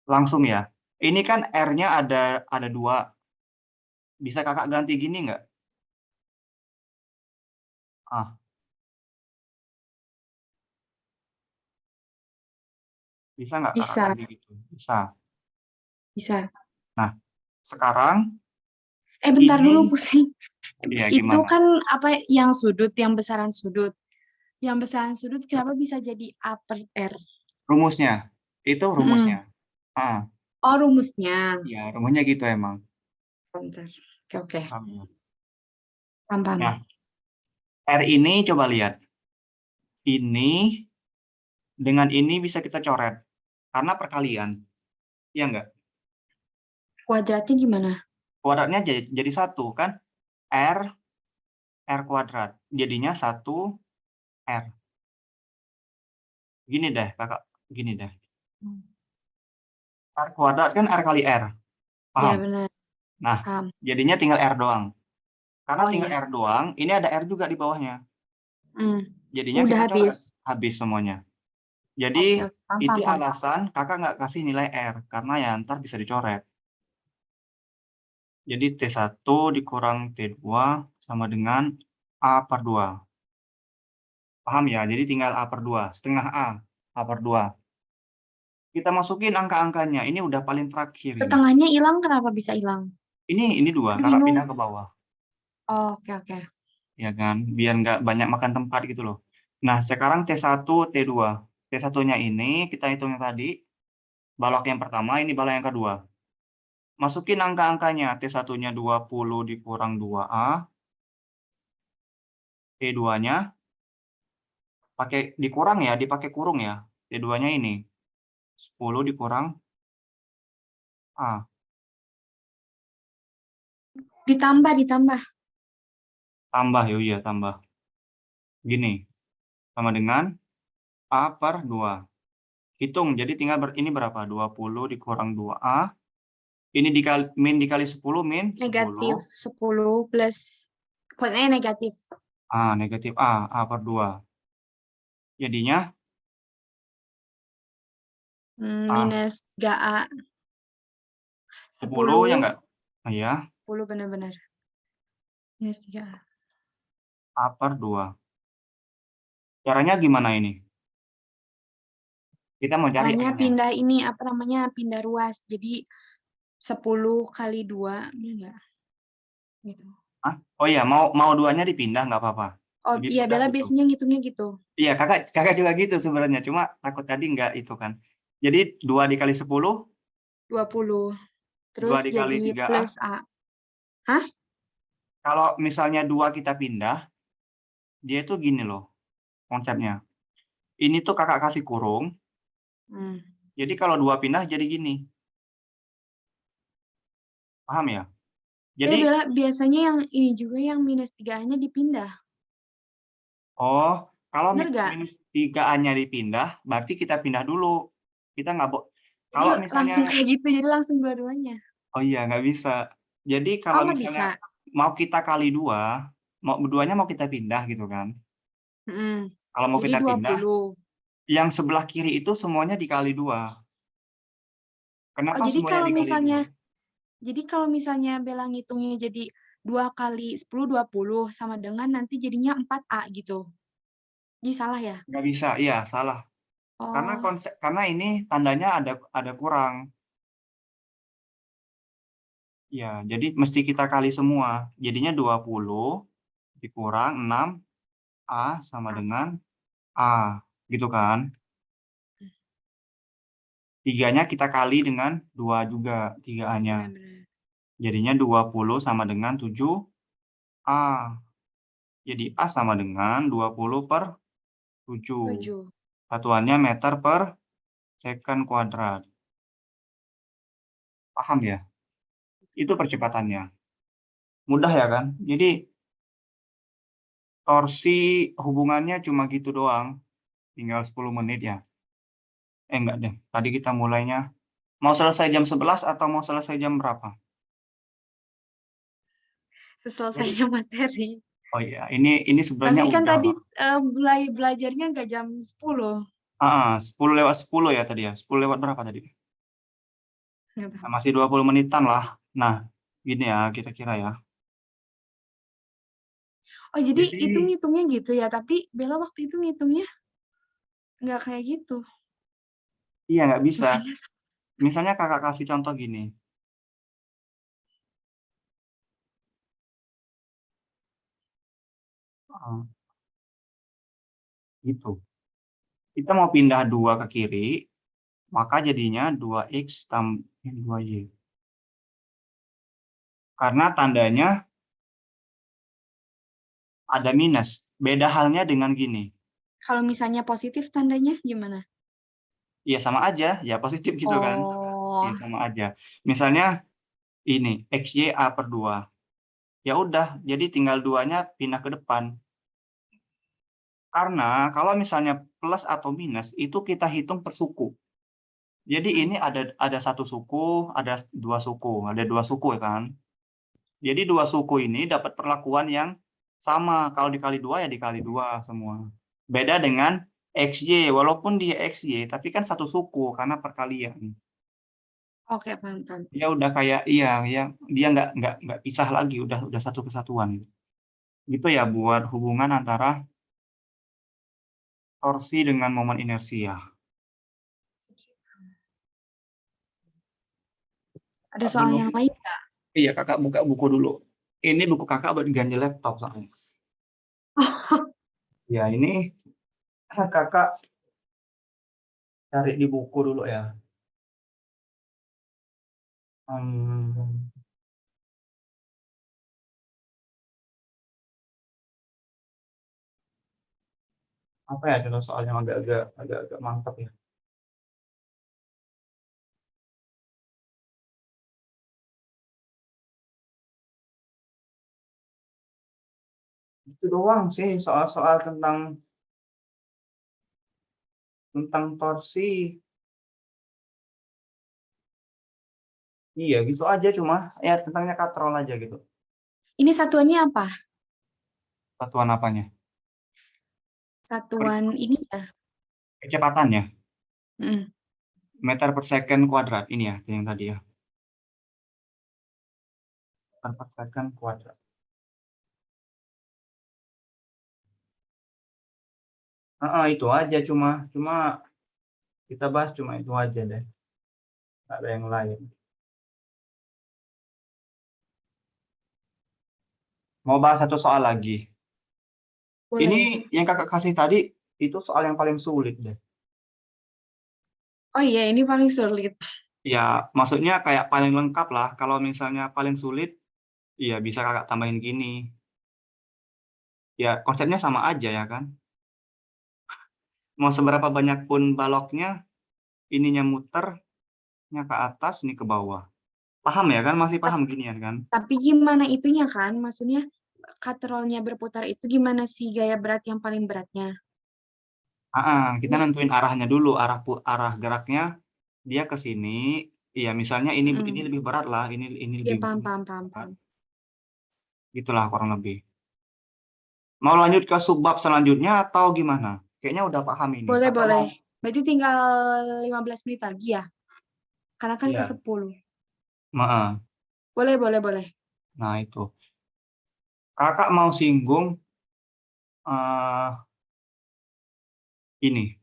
Langsung ya. Ini kan R-nya ada 2. Bisa kakak ganti gini nggak? Ah, bisa nggak kakak Bisa, ganti gitu? Bisa. bisa. Nah, sekarang Bentar ini, dulu pusing. ya Itu gimana? kan apa yang sudut, yang besaran sudut. Yang besaran sudut kenapa bisa jadi upper R? Rumusnya. Itu rumusnya. Mm-mm. Ah, Oh, rumusnya. ya, rumusnya gitu emang. Bentar. Oke. Paham ya? Paham. Nah, R ini coba lihat. Ini dengan ini bisa kita coret. Karena perkalian. Iya nggak? Kuadratnya gimana? Kuadratnya jadi 1 kan? R, R kuadrat. Jadinya 1 R. Gini deh, kakak. Gini deh. R kuadrat kan R kali R. Ya Paham? benar. Nah, Paham. jadinya tinggal R doang. Karena Oh tinggal iya. R doang, ini ada R juga di bawahnya. Hmm. Jadinya Udah kita coret. habis. Habis semuanya. Jadi, Oke, oke. itu Paham. alasan kakak nggak kasih nilai R. Karena ya ntar bisa dicoret. Jadi T1 dikurang T2 sama dengan A per 2. Paham ya? Jadi tinggal A per 2. Setengah A per 2. Kita masukin angka-angkanya. Ini udah paling terakhir ini. Setengahnya hilang, kenapa bisa hilang? Ini 2. Aduh, Kakak bingung. pindah ke bawah. Oh, oke, oke. Ya kan? Biar nggak banyak makan tempat gitu loh. Nah, sekarang T1, T2. T1-nya ini kita hitung yang tadi. Balok yang pertama, ini balok yang kedua. Masukin angka-angkanya. T1-nya 20 dikurang 2A. T2-nya pakai dikurang ya, dipakai kurung ya. T2-nya ini 10 dikurang A. Ditambah. Tambah, ya iya tambah. Gini, sama dengan A per 2. Hitung, jadi tinggal ini berapa? 20 dikurang 2A. Ini min dikali 10, min Negatif 10. 10 plus. Pokoknya negatif. Negatif A per 2. Jadinya A Minus 3A. 10 ya 10. enggak? Iya, 10 benar-benar. Minus 3A. A per 2. Caranya gimana ini? Kita mau cari Caranya A-nya. pindah ini, apa namanya, pindah ruas. Jadi 10 kali 2, ini enggak? Gitu. Hah? Oh iya, mau duanya dipindah nggak apa-apa. Oh Lebih iya, mudah Bella gitu. biasanya ngitungnya gitu. Iya, kakak juga gitu sebenarnya. Cuma takut tadi nggak itu kan. Jadi 2 dikali 10, 20. 2 Terus dikali jadi 3A. plus A. Hah? Kalau misalnya 2 kita pindah, dia itu gini loh konsepnya. Ini tuh kakak kasih kurung. Hmm. Jadi kalau 2 pindah jadi gini. Paham ya? Jadi, Bella biasanya yang ini juga yang minus 3A-nya dipindah. oh, kalau Bener gak? minus 3A-nya dipindah, berarti kita pindah dulu. Kita nggak Jadi kalau langsung misalnya, kayak gitu, jadi langsung dua-duanya. oh iya, nggak bisa. Jadi Oh, kalau nggak misalnya bisa. mau kita kali 2, duanya mau kita pindah gitu kan. Mm. Kalau mau Jadi kita pindah, 20. yang sebelah kiri itu semuanya dikali 2. Oh, Kenapa semuanya dikali 2? jadi kalau misalnya Bella ngitungnya jadi 2 kali 10, 20 sama dengan nanti jadinya 4A gitu. Jadi salah ya? Nggak bisa, iya salah. Oh, Karena ini tandanya ada kurang. Ya, jadi mesti kita kali semua. Jadinya 20 dikurang 6, A sama A. dengan A, gitu kan. 3-nya kita kali dengan 2 juga, 3A-nya. Benar-benar. Jadinya 20 sama dengan 7A. Jadi A sama dengan 20 per 7. 7. Satuannya meter per second kuadrat. Paham ya? Itu percepatannya. Mudah ya kan? Jadi torsi hubungannya cuma gitu doang. Tinggal 10 menit ya. Enggak deh. Tadi kita mulainya mau selesai jam 11 atau mau selesai jam berapa? Jadi, Selesainya materi. oh iya, ini sebenarnya Tapi kan udah tadi loh. belajarnya nggak jam 10. Heeh, 10 lewat 10 ya tadi ya. 10 lewat berapa tadi? Nggak Nah, tahu. masih 20 menitan lah. Nah, gini ya kira-kira ya. Oh, jadi itu Jadi, ngitungnya gitu ya, tapi Bella waktu itu ngitungnya nggak kayak gitu. iya nggak bisa. Makanya Misalnya kakak kasih contoh gini. Gitu. Kita mau pindah 2 ke kiri, maka jadinya 2x tambah 2y. Karena tandanya ada minus. Beda halnya dengan gini. kalau misalnya positif tandanya gimana? Ya sama aja, ya positif gitu kan. Ya Oh, sama aja. Misalnya ini, XY A per 2. Ya udah, jadi tinggal duanya pindah ke depan. Karena kalau misalnya plus atau minus, itu kita hitung per suku. Jadi ini ada satu suku, ada dua suku ya kan. Jadi dua suku ini dapat perlakuan yang sama. Kalau dikali dua ya dikali dua semua. Beda dengan XY, walaupun dia XY, tapi kan satu suku karena perkalian. oke, paham, paham. Dia udah kayak iya ya, dia nggak pisah lagi, udah satu kesatuan. Gitu ya buat hubungan antara torsi dengan momen inersia. Ada Kakak soal belum, yang lain? iya kakak buka buku dulu. Ini buku kakak buat ganti laptop soalnya. Ya ini kakak cari di buku dulu ya. Hmm, apa ya contoh soalnya agak-agak mantap ya. Itu doang sih soal-soal tentang torsi. Iya gitu aja cuma ya tentangnya katrol aja gitu. Ini satuannya apa? Satuan apanya? Satuan ini ya? Kecepatannya. Mm. Meter per second kuadrat ini ya yang tadi ya. Meter per second kuadrat. Itu aja cuma cuma Kita bahas cuma itu aja deh. Nggak ada yang lain. Mau bahas satu soal lagi. Boleh. Ini yang kakak kasih tadi, itu soal yang paling sulit deh. Oh iya, ini paling sulit. Ya, maksudnya kayak paling lengkap lah. Kalau misalnya paling sulit, iya bisa kakak tambahin gini. Ya, konsepnya sama aja ya kan. Mau seberapa banyak pun baloknya, ininya muternya ke atas, ini ke bawah. Paham ya kan? Masih paham ginian kan? Tapi gimana itunya kan? Maksudnya katrolnya berputar itu gimana sih gaya berat yang paling beratnya? Kita nentuin arahnya dulu, arah geraknya dia ke sini. Iya, misalnya ini Mm. lebih berat lah, ini Ya lebih paham, paham, paham, berat. paham. Gitulah kurang lebih. Mau lanjut ke subbab selanjutnya atau gimana? Kayaknya udah paham ini. Boleh, Kakak boleh. mau? Berarti tinggal 15 menit lagi ya? Karena kan ke Iya. 10. Heeh. Boleh, boleh, boleh. Nah itu. Kakak mau singgung eh ini.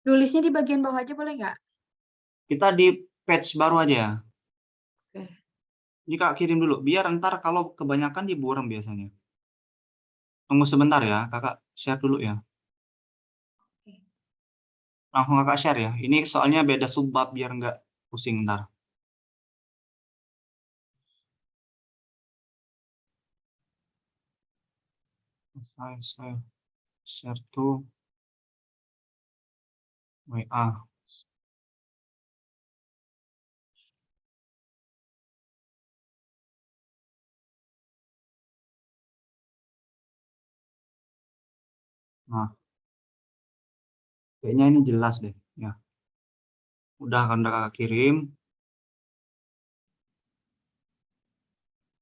Nulisnya di bagian bawah aja boleh nggak? Kita di page baru aja. Oke. Ini Kak kirim dulu. Biar ntar kalau kebanyakan diburam biasanya. Tunggu sebentar ya. Kakak share dulu ya. Langsung kakak share ya. Ini soalnya beda subbab biar nggak pusing ntar. Saya share tuh WA. Nah, kayaknya ini jelas deh. Ya, udah kakak kirim.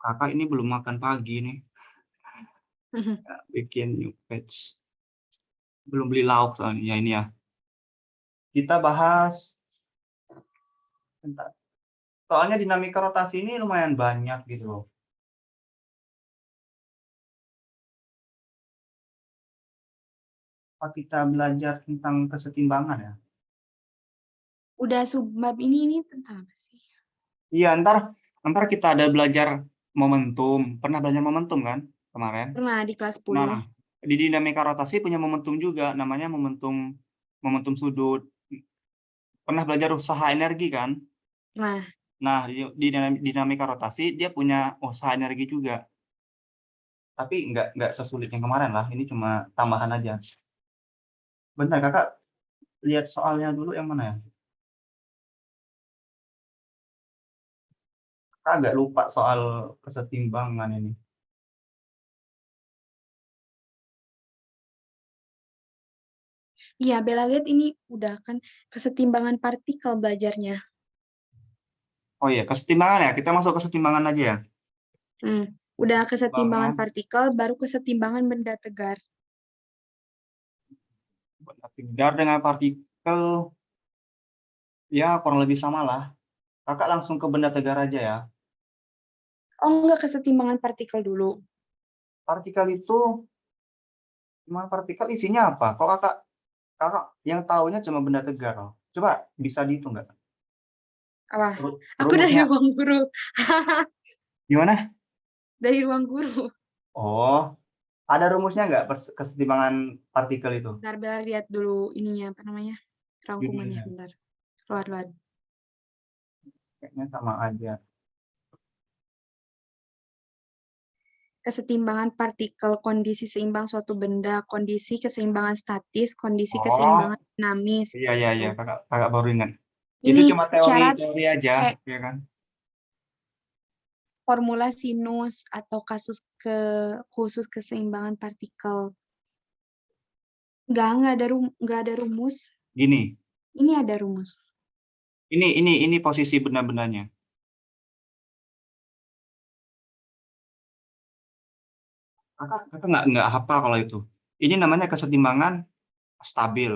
Kakak ini belum makan pagi nih. Ya, bikin new page. Belum beli lauk soalnya. Ya ini ya. Kita bahas. Bentar. Soalnya dinamika rotasi ini lumayan banyak gitu loh. Apa kita belajar tentang kesetimbangan ya? Udah subbab ini tentang apa sih? Iya, ntar kita ada belajar momentum. Pernah belajar momentum kan kemarin? Pernah di kelas 10. Nah, di dinamika rotasi punya momentum juga, namanya momentum momentum sudut. Pernah belajar usaha energi kan? Nah, Nah, di dinamika rotasi dia punya usaha energi juga. Tapi nggak sesulit yang kemarin lah. Ini cuma tambahan aja. Bentar, kakak lihat soalnya dulu yang mana ya? Kakak agak lupa soal kesetimbangan ini. iya Bella lihat ini udah kan kesetimbangan partikel belajarnya. Oh iya, kesetimbangan ya. Kita masuk kesetimbangan aja ya. Udah kesetimbangan Kesetimbangan partikel, baru kesetimbangan benda tegar. benda tegar dengan partikel ya kurang lebih sama lah. Kakak langsung ke benda tegar aja ya. Oh enggak, kesetimbangan partikel dulu. Partikel itu cuma partikel isinya apa? Kok kakak kakak yang tahunya cuma benda tegar loh. Coba bisa dihitung nggak? Apa? Aku dari Rumusnya ruang guru. gimana? Dari ruang guru. Oh, ada rumusnya nggak kesetimbangan partikel itu? Bentar, Bella lihat dulu ininya, apa namanya? Rangkumannya, Judulnya bentar. Keluar, keluar. kayaknya sama aja. Kesetimbangan partikel, kondisi seimbang suatu benda, kondisi keseimbangan statis, kondisi Oh, keseimbangan dinamis, iya iya gitu. iya, kakak kakak baru ingat. Itu Ini cuma teori syarat teori aja, kayak ya kan? formula sinus atau kasus khusus keseimbangan partikel. Nggak ada rumus. Gini, Ini ada rumus. ini posisi benda-bendanya. Kakak nggak hafal kalau itu. Ini namanya kesetimbangan stabil.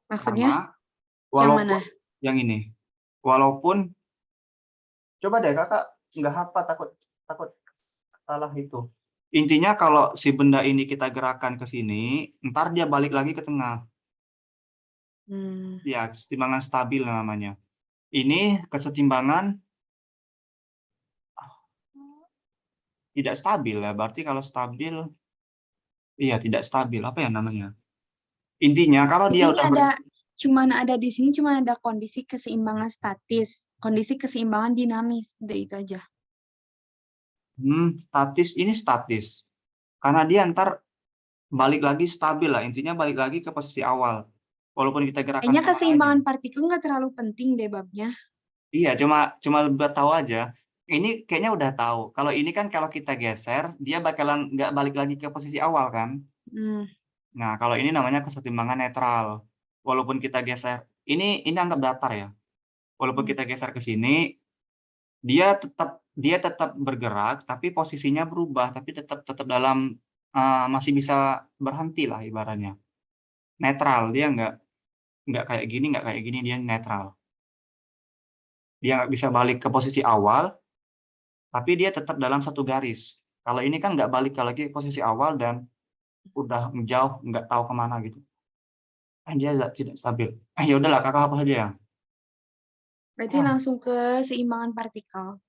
Maksudnya Sama, yang mana? walaupun yang ini. Walaupun, coba deh kakak nggak hafal, takut takut salah itu. Intinya kalau si benda ini kita gerakkan ke sini, ntar dia balik lagi ke tengah. Ya, kesetimbangan stabil namanya. Ini kesetimbangan tidak stabil ya, berarti kalau stabil, iya tidak stabil, apa ya namanya? Intinya kalau Di dia sini udah di sini cuma ada kondisi keseimbangan statis, kondisi keseimbangan dinamis, udah itu aja. statis, ini statis. Karena dia ntar balik lagi stabil lah, intinya balik lagi ke posisi awal. Walaupun kita gerakan Kayaknya kemana aja. keseimbangan partikel nggak terlalu penting deh babnya. Iya, cuma cuma buat tahu aja. Ini kayaknya udah tahu. Kalau ini kan kalau kita geser, dia bakalan nggak balik lagi ke posisi awal kan? Hmm. Nah, kalau ini namanya kesetimbangan netral. Walaupun kita geser, ini anggap datar ya. Walaupun kita geser ke sini, dia tetap bergerak, tapi posisinya berubah, tapi tetap tetap dalam masih bisa berhenti lah ibaratnya. Netral, dia nggak kayak gini, dia netral. Dia nggak bisa balik ke posisi awal, tapi dia tetap dalam satu garis. Kalau ini kan nggak balik lagi ke posisi awal dan udah jauh, nggak tahu kemana gitu. Dia tidak stabil. Ya udahlah, kakak hapus aja ya. Berarti langsung ke seimbangan partikel.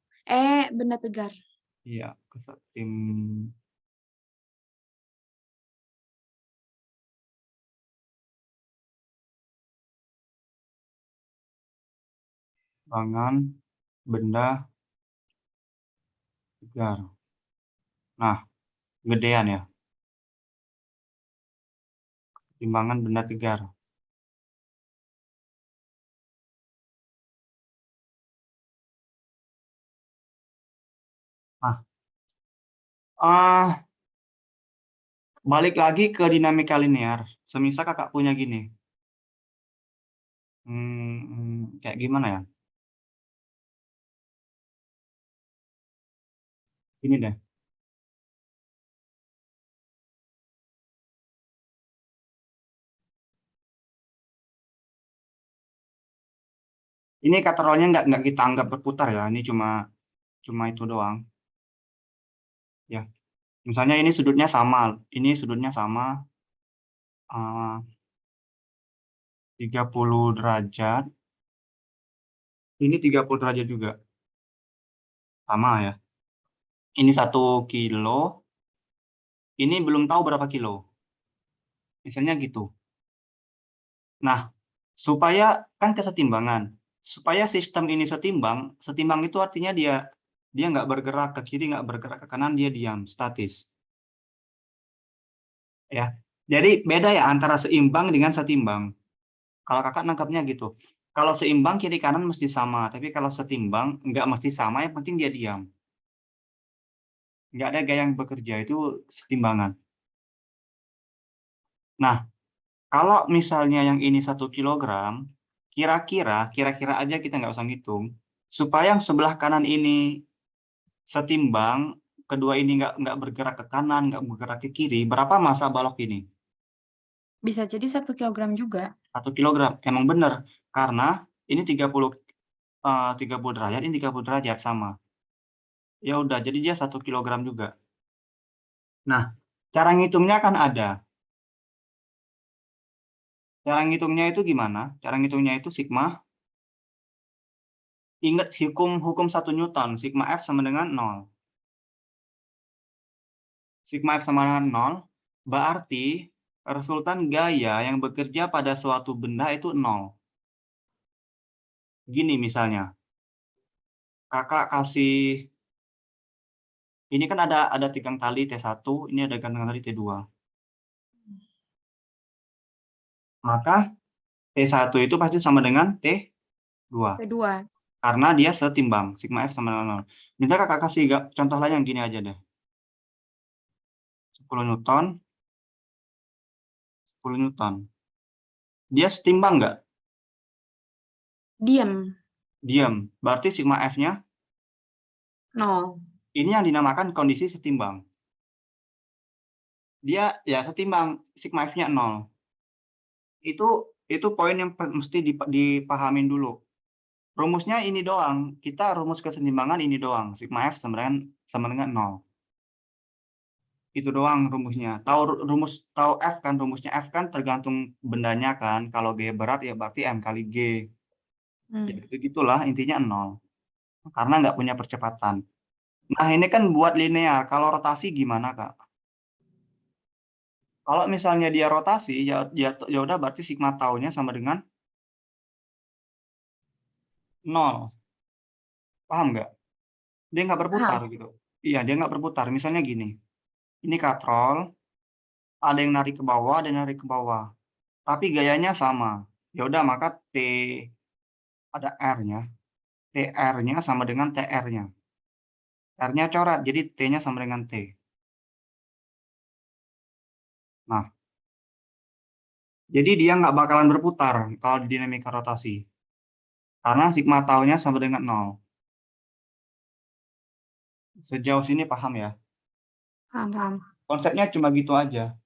Benda tegar. Iya, kesetimbangan benda tegar. Nah, gedean ya. Timbangan benda tegar. Nah, ah balik lagi ke dinamika linear. Semisal kakak punya gini. Kayak gimana ya? Ini deh. Ini kata rollnya nggak kita anggap berputar ya. Ini cuma cuma itu doang. Ya, misalnya ini sudutnya sama. Ini sudutnya sama. 30 derajat. Ini 30 derajat juga. Sama ya. Ini 1 kilo. Ini belum tahu berapa kilo. Misalnya gitu. Nah, supaya kan kesetimbangan. Supaya sistem ini setimbang itu artinya dia nggak bergerak ke kiri, nggak bergerak ke kanan, dia diam, statis. Ya, jadi beda ya antara seimbang dengan setimbang. Kalau kakak nangkapnya gitu. Kalau seimbang kiri kanan mesti sama, tapi kalau setimbang nggak mesti sama, yang penting dia diam. Nggak ada gaya yang bekerja, itu setimbangan. Nah, kalau misalnya yang ini 1 kilogram, kira-kira aja kita nggak usah ngitung, supaya yang sebelah kanan ini setimbang, kedua ini nggak bergerak ke kanan, nggak bergerak ke kiri, berapa massa balok ini? Bisa jadi 1 kilogram juga. 1 kilogram. Emang benar, karena ini 30 derajat, ini 30 derajat sama. Ya udah, jadi dia 1 kilogram juga. Nah, cara ngitungnya kan ada. Cara ngitungnya itu gimana? Cara ngitungnya itu sigma. Ingat hukum 1 Newton, sigma F sama dengan 0. Sigma F sama dengan 0, berarti resultan gaya yang bekerja pada suatu benda itu 0. Gini misalnya, kakak kasih, ini kan ada tegang tali T1, ini ada tegang tali T2. Maka T1 itu pasti sama dengan T2. Kedua. Karena dia setimbang, sigma F sama dengan 0. Minta kakak kasih contoh lain yang gini aja deh. 10 Newton, 10 Newton. Dia setimbang nggak? Diam. Diam. Berarti sigma F-nya, 0. ini yang dinamakan kondisi setimbang. Dia ya setimbang, sigma F-nya 0. Itu poin yang mesti dipahamin dulu. Rumusnya ini doang. Kita rumus kesetimbangan ini doang. Sigma F sama dengan 0. Itu doang rumusnya. Tahu F kan, rumusnya F kan tergantung bendanya kan. Kalau G berat ya berarti M kali G. Ya gitulah intinya 0. Karena nggak punya percepatan. Nah, ini kan buat linear. Kalau rotasi gimana, Kak? Kalau misalnya dia rotasi, ya udah berarti sigma taunya sama dengan 0. Paham nggak? Dia nggak berputar Paham. gitu. Iya, dia nggak berputar. Misalnya gini, ini katrol, ada yang narik ke bawah, ada yang narik ke bawah. Tapi gayanya sama. Ya udah, maka T ada R-nya. TR-nya sama dengan TR-nya. R-nya coret, jadi T-nya sama dengan T. Nah, jadi dia nggak bakalan berputar kalau di dinamika rotasi. Karena sigma taunya sama dengan 0. Sejauh sini paham ya? Paham, paham. Konsepnya cuma gitu aja.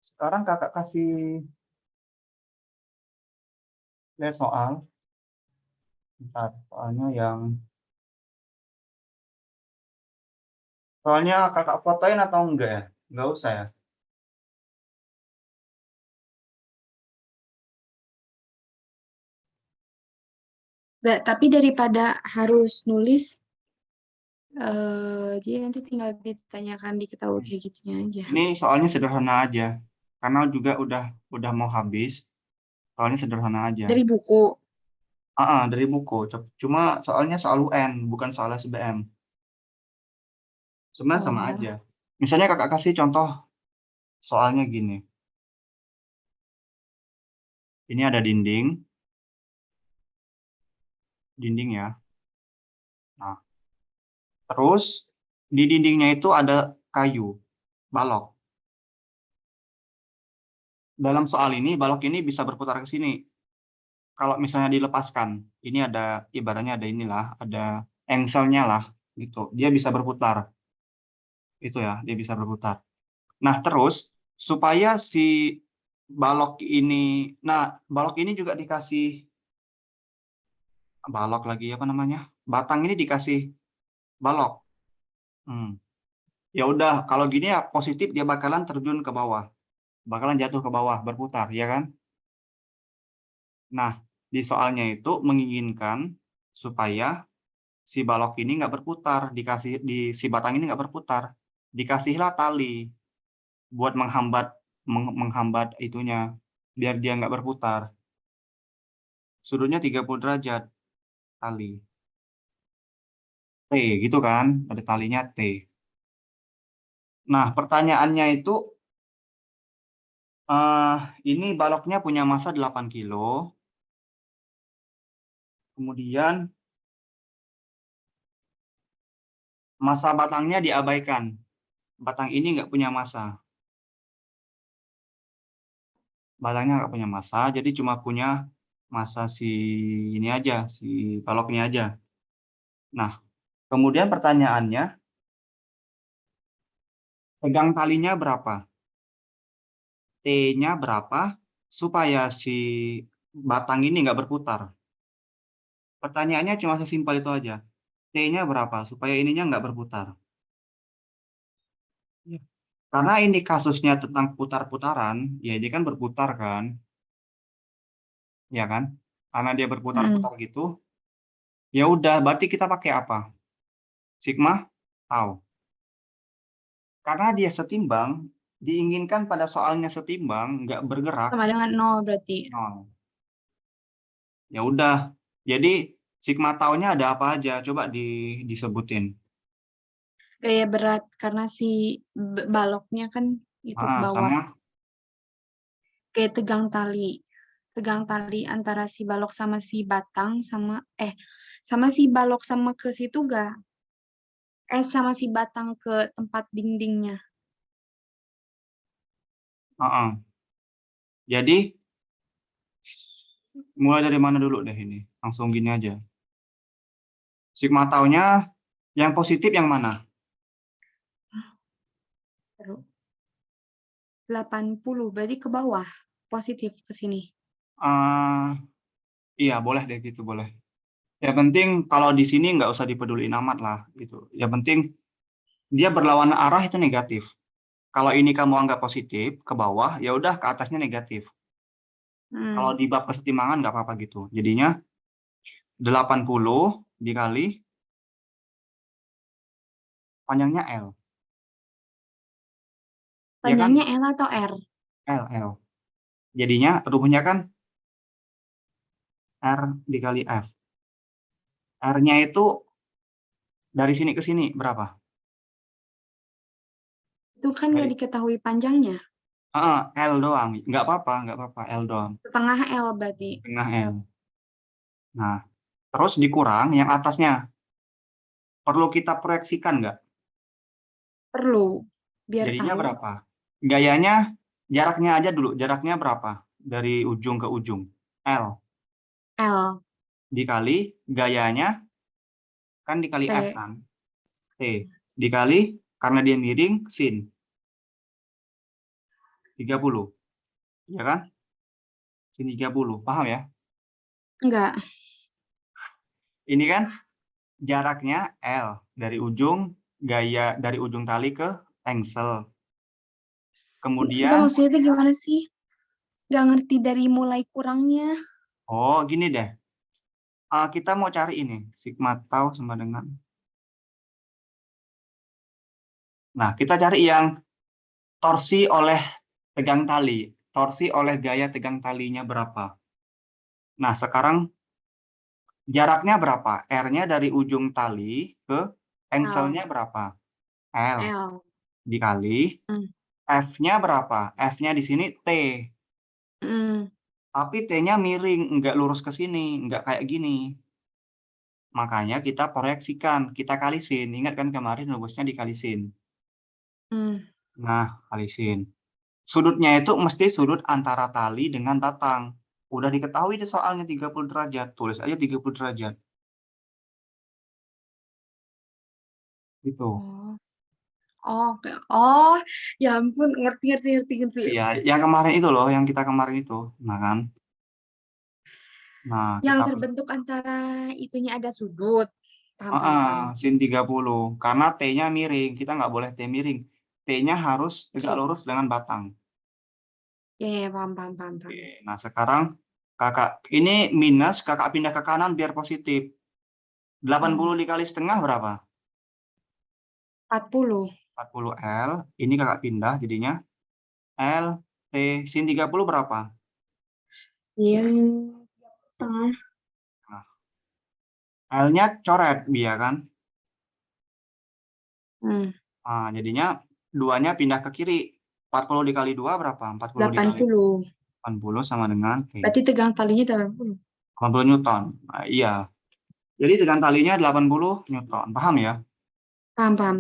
Sekarang kakak kasih lihat soal. Bentar, soalnya kakak fotoin atau enggak ya? Enggak usah ya. Tapi daripada harus nulis, jadi nanti tinggal ditanyakan diketahui kayak gitunya aja. Ini soalnya sederhana aja. Karena juga udah mau habis. Soalnya sederhana aja. Dari buku. Dari buku. Cuma soalnya soal UN, bukan soal SBM. Sebenarnya sama Oh, aja. Misalnya kakak kasih contoh soalnya gini. Ini ada dinding. Dinding ya. Nah, terus di dindingnya itu ada kayu, balok. Dalam soal ini, balok ini bisa berputar ke sini. Kalau misalnya dilepaskan, ini ada ibaratnya ada inilah, ada engselnya lah, gitu. Dia bisa berputar. Itu ya, dia bisa berputar. Nah, terus supaya si balok ini juga dikasih balok lagi apa namanya? Batang ini dikasih balok. Hmm. Ya udah, kalau gini ya positif dia bakalan terjun ke bawah, bakalan jatuh ke bawah, berputar, ya kan? Nah, di soalnya itu menginginkan supaya si balok ini nggak berputar, si batang ini nggak berputar, dikasihlah tali buat menghambat itunya, biar dia nggak berputar. Sudutnya 30 derajat tali. T gitu kan, ada talinya T. Nah, pertanyaannya itu ini baloknya punya massa 8 kilo. Kemudian massa batangnya diabaikan. Batang ini nggak punya massa. Batangnya nggak punya massa, jadi cuma punya massa si ini aja, si baloknya aja. Nah, kemudian pertanyaannya, tegang talinya berapa? T-nya berapa supaya si batang ini nggak berputar? Pertanyaannya cuma sesimpel itu aja. T-nya berapa supaya ininya nggak berputar? Ya. Karena ini kasusnya tentang putar-putaran, ya dia kan berputar kan, ya kan? Karena dia berputar-putar gitu, ya udah berarti kita pakai apa? Sigma tau. Karena dia setimbang, diinginkan pada soalnya setimbang, nggak bergerak, sama dengan 0 berarti. 0. Ya udah. Jadi sigma taunya ada apa aja? Coba disebutin. Gaya berat karena si baloknya kan itu ke bawah. Sama Kayak tegang tali. Tegang tali antara si balok sama si batang sama si balok sama ke situ gak? Sama si batang ke tempat dindingnya. jadi mulai dari mana dulu deh ini? Langsung gini aja. Sigma taunya yang positif yang mana? Terus 80 berarti ke bawah. Positif ke sini. Eh, iya, boleh deh gitu, boleh. Ya penting kalau di sini nggak usah dipeduliin amat lah gitu. Ya penting dia berlawanan arah itu negatif. Kalau ini kamu anggap positif ke bawah, ya udah ke atasnya negatif. Kalau Hmm. di bab kesetimbangan nggak apa-apa gitu. Jadinya 80 dikali panjangnya L. Ya kan? Panjangnya L atau R? L. Jadinya rumusnya kan R dikali F. R-nya itu dari sini ke sini berapa? Itu kan nggak Dari diketahui panjangnya. L doang. Nggak apa-apa, L doang. Setengah L berarti. Tengah L. Nah, terus dikurang yang atasnya. Perlu kita proyeksikan nggak? Perlu. Biar Jadinya tahu. berapa? Gayanya, jaraknya aja dulu. Jaraknya berapa? Dari ujung ke ujung. L. L. Dikali gayanya, kan dikali F T. kan? T. Dikali, karena dia miring, sin. 30. Ya kan? Sin 30. Paham ya? Enggak. Ini kan jaraknya L. Dari ujung gaya, dari ujung tali ke engsel. Enggak, Kemudian, maksudnya itu gimana sih? Nggak ngerti dari mulai kurangnya. oh gini deh. Kita mau cari ini. Sigma tau sama dengan. Nah, kita cari yang torsi oleh tegang tali. Torsi oleh gaya tegang talinya berapa? Nah, sekarang jaraknya berapa? R-nya dari ujung tali ke L. engselnya berapa? L. L. Dikali Hmm. F-nya berapa? F-nya di sini T. Hmm. Tapi T-nya miring, nggak lurus ke sini, nggak kayak gini. Makanya kita proyeksikan, kita kalisin. Ingat kan kemarin rumusnya dikalisin. Hmm. Nah, kalisin. Sudutnya itu mesti sudut antara tali dengan batang. Udah diketahui di soalnya 30 derajat. Tulis aja 30 derajat. Gitu. Oh. Oh, oke. Oh, ya ampun, ngerti, ngerti, ngerti, ngerti. Iya, yang kemarin itu loh, yang kita kemarin itu. Nah kan. Nah, Yang kita terbentuk antara itunya ada sudut. Paham, paham, paham. sin 30. Karena T-nya miring. Kita nggak boleh T miring. T-nya harus tegak Oke. lurus dengan batang. Ya, ya, paham, paham, paham, paham. Oke. Nah, sekarang kakak ini minus, kakak pindah ke kanan biar positif. 80 Hmm. dikali setengah berapa? 40. 40 L. Ini kakak pindah jadinya L T sin 30 berapa? Sin setengah. Nah, L-nya coret dia kan. Hmm. Nah, jadinya duanya pindah ke kiri. 40 dikali 2 berapa? 40 dikali 80. 80 sama dengan T. Berarti tegang talinya 80. 80 Newton. Nah, iya. Jadi tegang talinya 80 Newton. Paham ya? Paham, paham.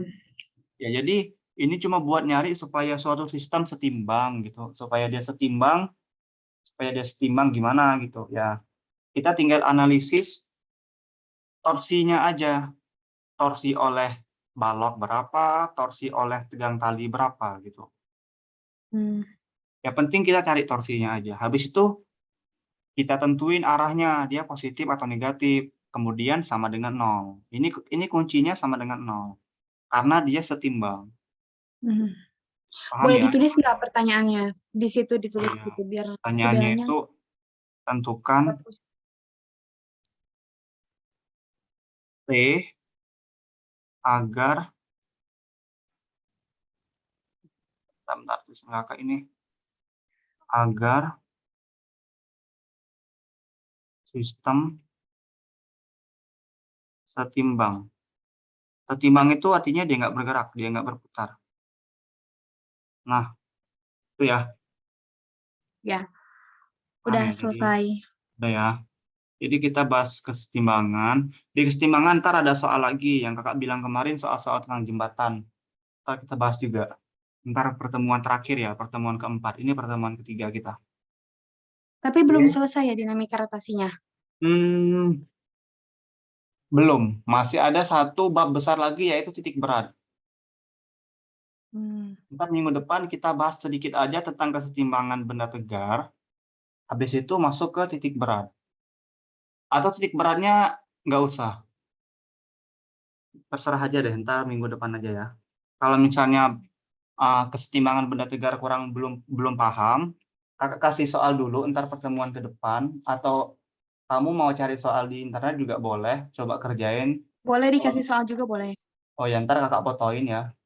Ya, jadi ini cuma buat nyari supaya suatu sistem setimbang gitu. Supaya dia setimbang gimana gitu. Ya, kita tinggal analisis torsinya aja. Torsi oleh balok berapa, torsi oleh tegang tali berapa gitu. Hmm. Ya penting kita cari torsinya aja. Habis itu kita tentuin arahnya, dia positif atau negatif. Kemudian sama dengan nol. Ini kuncinya sama dengan nol. Karena dia setimbang. Hmm. Paham Boleh ya? ditulis nggak pertanyaannya? Di situ Oh ditulis ya. gitu, biar aku Pertanyaannya bilangnya. itu tentukan T agar, bentar, kakak ini, agar sistem setimbang. Setimbang itu artinya dia nggak bergerak, dia nggak berputar. Nah, itu ya. Ya, Paham udah ya? Jadi, selesai. udah ya. Jadi kita bahas kesetimbangan. Di kesetimbangan ntar ada soal lagi yang kakak bilang kemarin, soal-soal tentang jembatan. Ntar kita bahas juga. Ntar pertemuan terakhir ya, pertemuan keempat. Ini pertemuan ketiga kita. Tapi belum Oke. selesai ya dinamika rotasinya. Hmm, belum. Masih ada satu bab besar lagi yaitu titik berat. Hmm. Ntar minggu depan kita bahas sedikit aja tentang kesetimbangan benda tegar. Habis itu masuk ke titik berat. Atau titik beratnya nggak usah. Terserah aja deh, ntar minggu depan aja ya. Kalau misalnya kesetimbangan benda tegar kurang belum paham, Kakak kasih soal dulu, entar pertemuan ke depan, atau kamu mau cari soal di internet juga boleh, coba kerjain. Boleh dikasih Kalau soal juga boleh. oh ya, entar Kakak fotoin ya,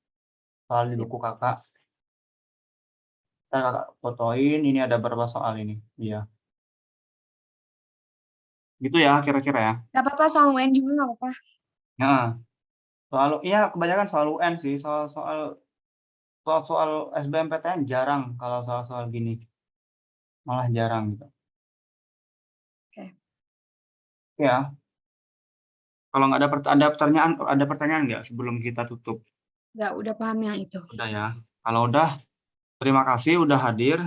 soal di Sip. buku Kakak. Entar Kakak fotoin, ini ada berapa soal ini. Iya, gitu ya kira-kira ya. Gak apa-apa soal UN juga nggak apa-apa. Heeh, iya kebanyakan soal UN sih, soal-soal SBMPTN jarang kalau soal-soal gini, malah jarang gitu. Oke. Ya, kalau nggak ada pertanyaan nggak sebelum kita tutup? Nggak, udah paham yang itu. Udah ya. Kalau udah, terima kasih udah hadir.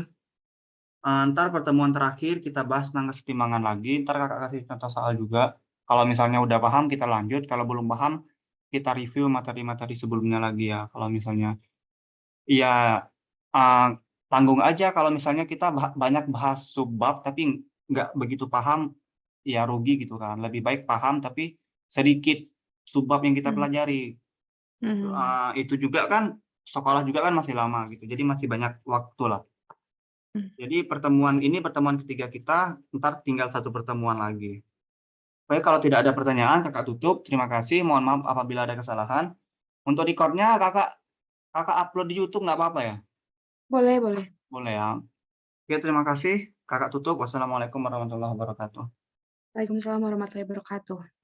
Entar pertemuan terakhir kita bahas tentang kesetimbangan lagi, entar Kakak kasih contoh soal juga. Kalau misalnya udah paham kita lanjut, kalau belum paham kita review materi-materi sebelumnya lagi ya. Kalau misalnya ya, eee, tanggung aja kalau misalnya kita banyak bahas subbab tapi nggak begitu paham, ya rugi gitu kan. Lebih baik paham tapi sedikit subbab yang kita Hmm. pelajari. Hmm. Itu juga kan sekolah juga kan masih lama gitu, jadi masih banyak waktu lah. Hmm. Jadi pertemuan ketiga kita, entar tinggal satu pertemuan lagi. Oke, kalau tidak ada pertanyaan Kakak tutup, terima kasih, mohon maaf apabila ada kesalahan. Untuk record-nya Kakak upload di YouTube nggak apa-apa ya? Boleh, boleh. Boleh ya? Oke, terima kasih, Kakak tutup, wassalamualaikum warahmatullahi wabarakatuh. Waalaikumsalam warahmatullahi wabarakatuh.